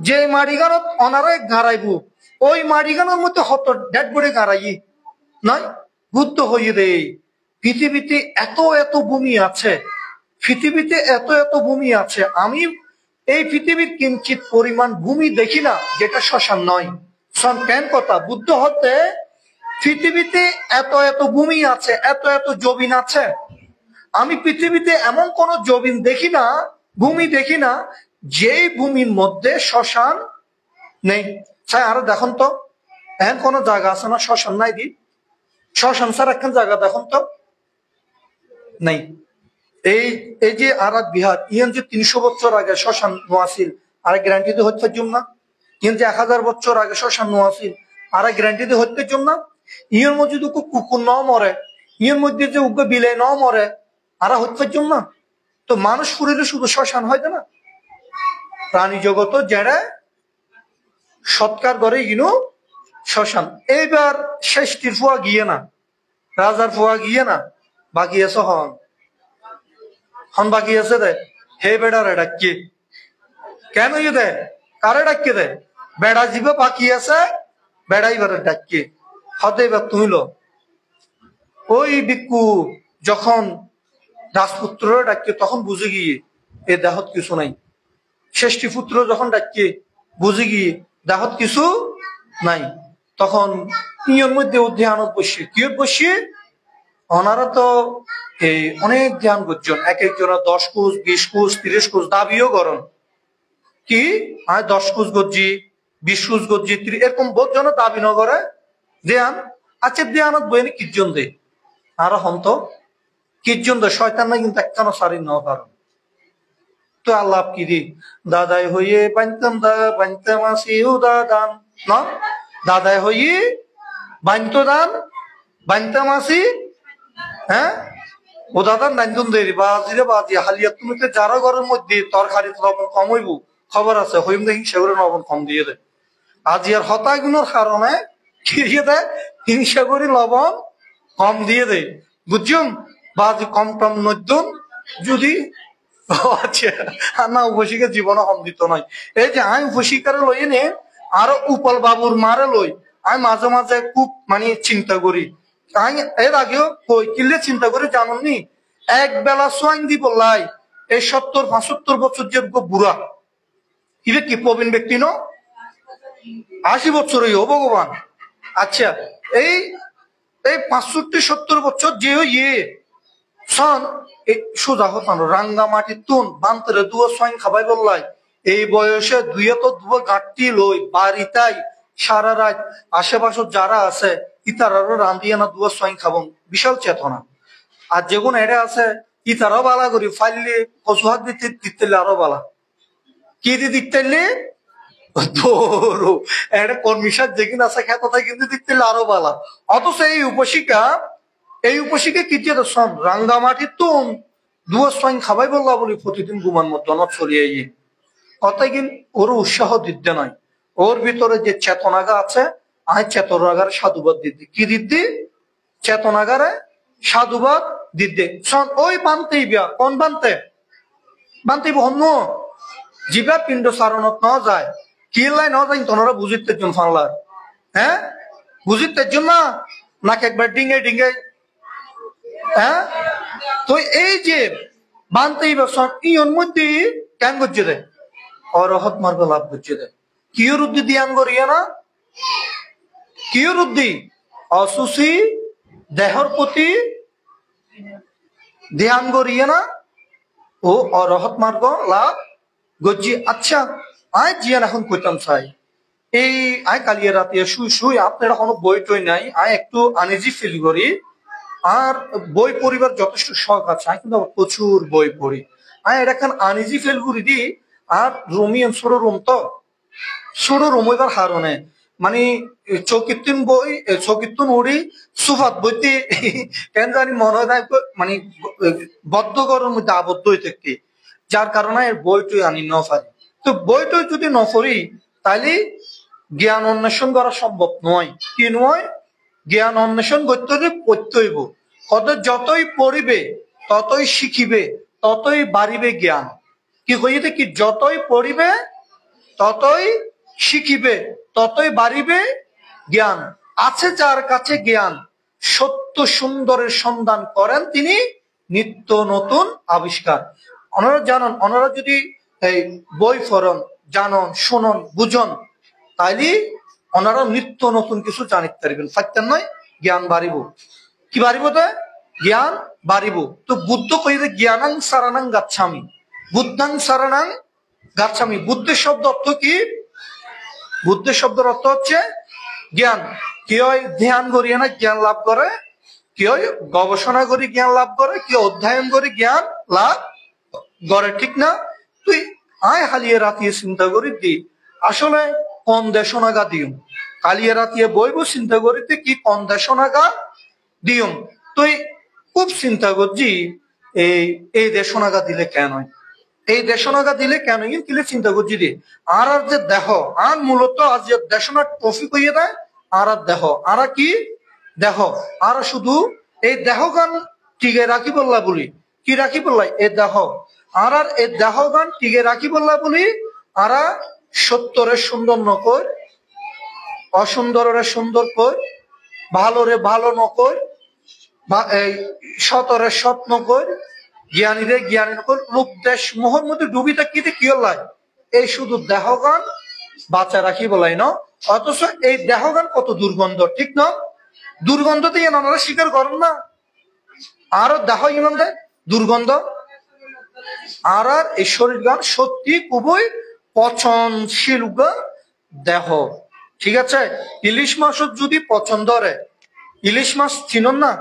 যে মারিগানত অনারা গাড়াইব ওই মারিগানোর মধ্যে হত ডেড বডি গাড়াই নয়। বুদ্ধ হইয়ে দেই পৃথিবীতে এত এত ভূমি আছে, পৃথিবীতে এত এত ভূমি আছে, আমি এই পৃথিবীর কিঞ্চিত পরিমাণ ভূমি দেখি না যেটা শ্মশান নয়। সন কেন কথা বুদ্ধ হতে পৃথিবীতে এত এত ভূমি আছে, এত এত জমিন আছে, আমি পৃথিবীতে এমন কোন জমিন দেখি না, ভূমি দেখি না যেই ভূমির মধ্যে শ্মশান নেই। চাই আর দেখুন তো এখন কোন জায়গা আছে না শ্মশান নাই দি? শ্মশান স্যার একখান জায়গা দেখুন তো নেই। এই এই যে আর বিহার ইহান যে ৩০০ বছর আগে শ্মশান নোয়াছিল আর গ্যারান্টি দিয়ে হত্যা জন্য না। ইহান যে ১০০০ বছর আগে শ্মশান নোয়াছিল আর গ্যারান্টি দিয়ে হত্যা জন্য না। ইহার মধ্যে যদি কুকুর ন মরে, ইহার মধ্যে যে উগ্র বিলে ন মরে আর হত্যার জন্য না। তো মানুষ শরীরে শুধু শ্মশান হয় না, প্রাণী জগত যেটা সৎকার করে ইনু শ্মশান। এইবার শেষটির ফুয়া গিয়ে না, রাজার ফুয়া গিয়ে না, বাকি আছে হন হন বাকি আছে দে হে বেড়ারে ডাকিয়ে কেন ইয়ে দে কারে ডাকিয়ে দে বেড়া জীবে বাকি আছে বেড়াইবারে ডাকিয়ে হতে এবার তুমি লো ওই বিক্ষু যখন রাজপুত্র ডাকিয়ে তখন বুঝে গিয়ে এ দেহত কিছু নাই। ষষ্ঠী পুত্র যখন ডাকিয়ে বুঝে গিয়ে দেহত কিছু নাই, তখন ইয়ের মধ্যে ধ্যানত বসিয়ে কি বসিয়ে ওনারা তো এই অনেক ধ্যান করছেন, এক একজনা ১০ কোষ ২০ কোষ ৩০ কোষ দাবিও করেন কি আমি ১০ কোষ গজ্জি ২০ কোষ গজ্জি এরকম বহুত জন দাবি ন করে ধ্যান। আচ্ছা ধ্যানত বইনি কিজন দে আর হন্ত কিজন দে শয়তান না কিন্তু একখানো সারি ন কারণ তো আল্লাহ কি দি দাদাই হইয়ে বানতাম দা বানতাম আসিও দাদান না দাদাই হইয়ে বানতো দান বানতাম আসি। হ্যাঁ ও দাদার নাইজন দেরি বাজিরে বাজি হালিয়া তুমি তো যারা ঘরের মধ্যে তরকারি লবণ কম হইব খবর আছে হইম দেখি সেগুলো লবণ কম দিয়ে দেয়। আজি আর হতাগুলোর কারণে ফিরিয়ে দেয় ৩০০ করে লবণ কম দিয়ে দেয় বুঝছুন বাজি কম টম নদ্যন যদি আচ্ছা না উপশিকার জীবনে কম দিত নয়। এই যে আমি উপশিকারে লই নে আরো উপল বাবুর মারে লই আমি মাঝে মাঝে খুব মানে চিন্তা করি। আমি এর আগেও কই কিলে চিন্তা করে জানুননি এক বেলা সোয়াইন দি বললাই এই ৭০-৭৫ বছর যে বুড়া ইবে কি প্রবীণ ব্যক্তি ন ৮০ বছরই ও ভগবান। আচ্ছা এই এই ৬৫-৭০ বছর যে ইয়ে সন সোজা হতান রাঙ্গা মাটির তুন বান্তরে দুয়ো সোয়াইন খাবাই বললাই এই বয়সে দুয়ে তো দুয়ো গাঁটটি লই বাড়িতাই সারা রাত আশেপাশে যারা আছে ইতারারও রান্ধিয়ে না দুয়ো সোয়াইন খাবন বিশাল চেতনা। আর যেগুন এটা আছে ইতারাও বালা করি ফাইলে কচু হাত দিতে দিতে আরো বালা কি দিয়ে দিতে ধরো একটা কর্মিসার যেদিন আছে খেতে কিন্তু দিতে আরো বালা। অথচ এই উপশিকা কি যে সন রাঙ্গামাটির তুন দুয়ো সোয়াইন খাবাই বললা বলি প্রতিদিন গুমান মতো ছড়িয়ে গিয়ে কথাই কিন্তু ওর উৎসাহ দিতে নয় ওর ভিতরে যে চেতনাগা আছে আমি চেতনাগারে সাধুবাদ দিদি কি দিদি চেতনাগারে সাধুবাদ দিদি শোন ওই বানতেই বিয়া কোন বানতে বানতেই অন্য জিবা পিণ্ড সারণত ন যায় কি লাই ন যায় তোমরা বুঝিতে জন ফাংলার হ্যাঁ বুঝিতে জন না নাকি একবার ডিঙ্গে ডিঙ্গে হ্যাঁ। তো এই যে বানতেই বসন ইয়ন মধ্যে কেন করছে রে অরহত মার্গ লাভ করছে রে কিয়র উদ্দি দিয়ান করিয়া না কিয়র উদ্দি অসুসি দেহর প্রতি ধ্যান করিয়ে না ও অরহত মার্গ লাভ গজ্জি। আচ্ছা আয় জিয়ান এখন কইতাম চাই এই আয় কালিয়া রাতে শুই শুই আপনার কোনো বই টই নাই আয় একটু আনইজি ফিল করি আর বই পড়িবার যথেষ্ট শখ আছে আমি কিন্তু প্রচুর বই পড়ি আয় এটা খান আনইজি ফিল করি দি আর রুমিয়ান ছোট রুম তো ছোট রুম হইবার কারণে মানে চৌকিতুন বই চৌকিতুন উড়ি সুফাত বইতে কেন জানি মনে হয় মানে বদ্ধকরের মধ্যে আবদ্ধ হয়ে থাকতে যার কারণে বইটই আনি ন পারি। তো বইটই যদি ন পড়ি তাহলে জ্ঞান অন্বেষণ করা সম্ভব নয় কি নয় জ্ঞান অন্বেষণ করতে হলে পড়তে হইব কত যতই পড়িবে ততই শিখিবে ততই বাড়িবে জ্ঞান কি কইতে কি যতই পড়িবে ততই শিখিবে ততই বাড়িবে জ্ঞান। আছে যার কাছে জ্ঞান সত্য সুন্দরের সন্ধান করেন তিনি নিত্য নতুন আবিষ্কার। ওনারা জানন ওনারা যদি এই বই পড়ন জানন শুনন বুঝন তাইলে ওনারা নিত্য নতুন কিছু জানিতে পারবেন ফাইতেন নয় জ্ঞান বাড়িব কি বাড়িব তো জ্ঞান বাড়িব। তো বুদ্ধ কইতে জ্ঞানাং সারানাং গাচ্ছামি বুদ্ধাং সারানাং গাচ্ছামি বুদ্ধের শব্দ অর্থ কি বুদ্ধের শব্দের অর্থ হচ্ছে জ্ঞান। কেউ ধ্যান করিয়ে না জ্ঞান লাভ করে, কেউ গবেষণা করি জ্ঞান লাভ করে, কেউ অধ্যয়ন করি জ্ঞান লাভ করে, ঠিক না? তুই আয় হালিয়ে রাতিয়ে চিন্তা করি দি আসলে কোন দেশনাগা দিও, কালিয়ে রাতিয়ে বইব চিন্তা করিতে কি কোন দেশনাগা দিও, তুই খুব চিন্তা করছি এই দেশনাগা দিলে কেন, এই দেশনাগা দিলে কেন কিলে চিন্তা করছি রে। আর যে দেহ আর মূলত আজ যে দেশনা টফি কইয়ে দেয় আর দেহ আর কি দেহ আর শুধু এই দেহ গান টিকে রাখি বললা বলি কি রাখি বললাই এই দেহ আর এই দেহ গান টিকে রাখি বললা বলি আর সত্যরে সুন্দর নকর, অসুন্দরের সুন্দর কই, ভালোরে ভালো নকর, এই সতরে সৎ নকর, জ্ঞানীরে জ্ঞানী নকর, লোক দেশ মোহর মধ্যে ডুবি থাকিতে কি হলাই এই শুধু দেহগান বাঁচা রাখি বলাই না। অথচ এই দেহগান কত দুর্গন্ধ, ঠিক না? দুর্গন্ধতে এনারা স্বীকার করেন না, আরো দেহ ইমান দেয় দুর্গন্ধ। আর এই শরীর গান সত্যি খুবই পচনশীল দেহ, ঠিক আছে? ইলিশ মাছ যদি পছন্দ রে, ইলিশ মাছ চিনন না,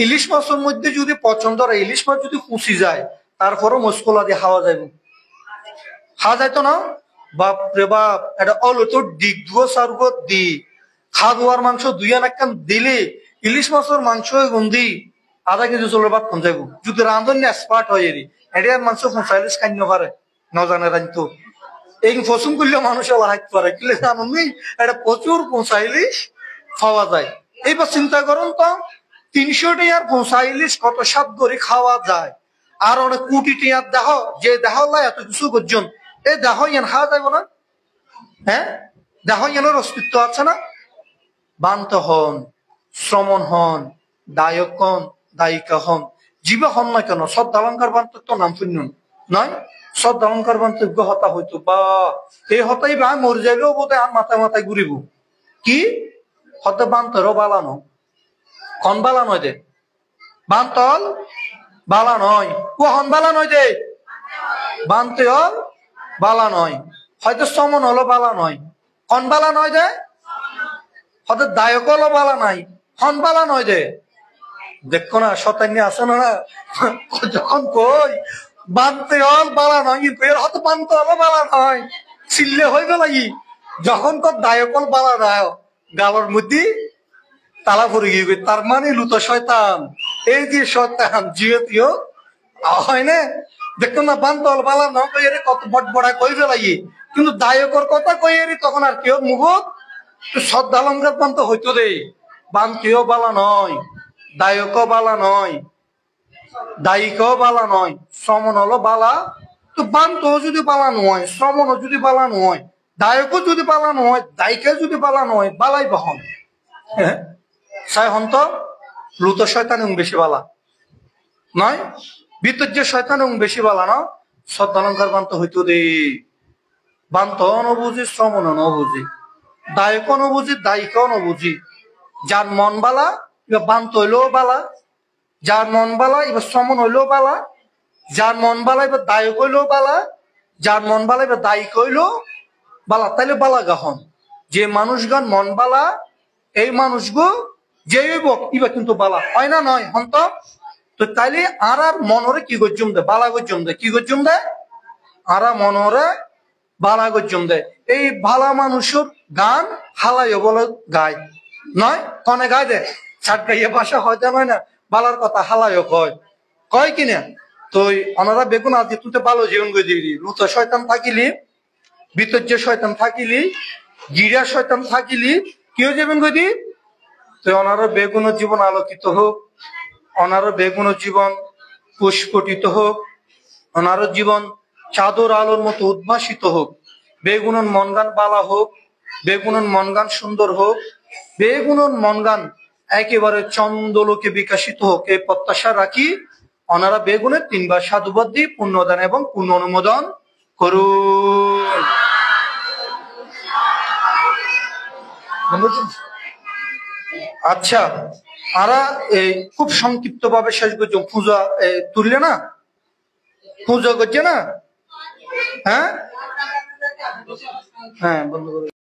ইলিশ মাছের মধ্যে যদি পছন্দ রে, ইলিশ মাছ যদি কুচি যায় তারপরও মুসকলা দিয়ে খাওয়া যাইব, খাওয়া যাইতো না? বাপরে বাপ, এটা অলতো দিক দুয়া সারব দি খাদুয়ার মাংস দুই আনাক্কান দিলে ইলিশ মাছের মাংস গন্ধি আধা কেজি চলের ভাত কোন যাইব যদি রাঁধন এক্সপার্ট হয় এরি এটার মাংস পঁচাইলিশ খাইন পারে নজানে রাঁধতো এই পছন্দ করলে মানুষ হাইতে পারে কিলে জানো নি এটা প্রচুর পঁচাইলিশ খাওয়া যায়। এইবার চিন্তা করুন তো 300 টিয়ার পঁচাইলিশ কত স্বাদ করে খাওয়া যায়, আর অনেক কোটি টিয়ার দেহ যে দেহ লাই এত কিছু পর্যন্ত এই দেহ ইয়ান খাওয়া যাইব না? হ্যাঁ, দেহ ইয়ানের অস্তিত্ব আছে না? বান্ত হন, শ্রমণ হন, দায়ক হন, দায়িকা হন, জীবা হন না কেন শ্রদ্ধালঙ্কার বান্ত তো নাম শূন্য নয়, শ্রদ্ধালঙ্কার বান্তব্য হতা হইতো বা এই হতাই বা মরে যাইলেও বোধহয় আর মাথায় মাথায় ঘুরিব কি হতে বান্তরও বালানো কন বালা নয় দে, বান্তল বালা নয়, হন বালা নয় দে, বানতে হল বালা নয়, হয়তো সমন হলো বালা নয়, কন বালা নয় দে, হয়তো দায়ক হলো বালা নাই, হন বালা নয় দে। দেখো না শতান্য আছে না, যখন কই বানতে হল বালা নয় কিন্তু এর হয়তো বানতে হলো বালা নয় চিল্লে হয়ে গেল, যখন কর দায়ক হল বালা নয় গালর মধ্যে তালা পড়ে গিয়ে তার মানে লুত শয়তান, এই যে শয়তান জিও হয় না। দেখতো না বান্তল বালা ন কই কত বট বড়া কই ফেলাই কিন্তু দায়কর কথা কই তখন আর কেউ মুখত শ্রদ্ধালঙ্কার পান্ত হইতো রে, বান্তিও বালা নয়, দায়ক বালা নয়, দায়িকাও বালা নয়, শ্রমণ হলো বালা, তো বান্ত যদি বালা নয়, শ্রমণ যদি বালা নয়, দায়কও যদি বালা নয়, দায়িকা যদি বালা নয়, বালাই বহন হ্যাঁ সাই হন্ত লুত শয়তান বেশি বালা নয়, ভিতর যে শয়তান বেশি বালা না। শ্রদ্ধালঙ্কার বান্ত হইতো দে, বান্ত নবুঝি শ্রমণ নবুঝি, দায়ক নবুঝি দায়িকাও নবুঝি, যার মন বালা এবার বান্ত হইলেও বালা, যার মন বালা এবার শ্রমণ হইলেও বালা, যার মন বালা এবার দায়ক হইলেও বালা, যার মন বালা এবার দায়িক হইলেও বালা, তাইলে বালা গাহন। যে মানুষগান মন বালা এই মানুষগো যে ইবা কিন্তু বালা হয় না নয় হন্ত, তো তাইলে আর মনরে কি গজ্জুম দে বালা গজ্জুম দে, কি গজ্জুম দে আর মনরে বালা গজ্জুম দে। এই ভালা মানুষের গান হালাই বলে গায় নয়, কনে গায় দে ছাট গাইয়ে ভাষা হয়তো নয় না, বালার কথা হালাইও কয় কয় কিনা। তো ওনারা বেগুন আজ তুই ভালো জীবন গজিয়ে লুত শয়তান থাকিলি, ভিতর যে শয়তান থাকিলি, গিরা শয়তান থাকিলি কেউ যাবেন গদি, তো ওনারও বেগুন জীবন আলোকিত হোক, ওনারও বেগুন জীবন পুষ্পটিত হোক, ওনারও জীবন চাদর আলোর মতো উদ্ভাসিত হোক, বেগুনন মনগান বালা হোক, বেগুনন মনগান সুন্দর হোক, বেগুনন মনগান একেবারে চন্দ্রলোকে বিকাশিত হোক, এই প্রত্যাশা রাখি ওনারা বেগুনের 3 বার সাধুবাদ দিয়ে পুণ্যদান এবং পুণ্য অনুমোদন করুন। আচ্ছা, আরা এই খুব সংক্ষিপ্ত ভাবে শেষ করছি, পূজা তুললে না, পূজা করছে না, হ্যাঁ হ্যাঁ বন্ধ করে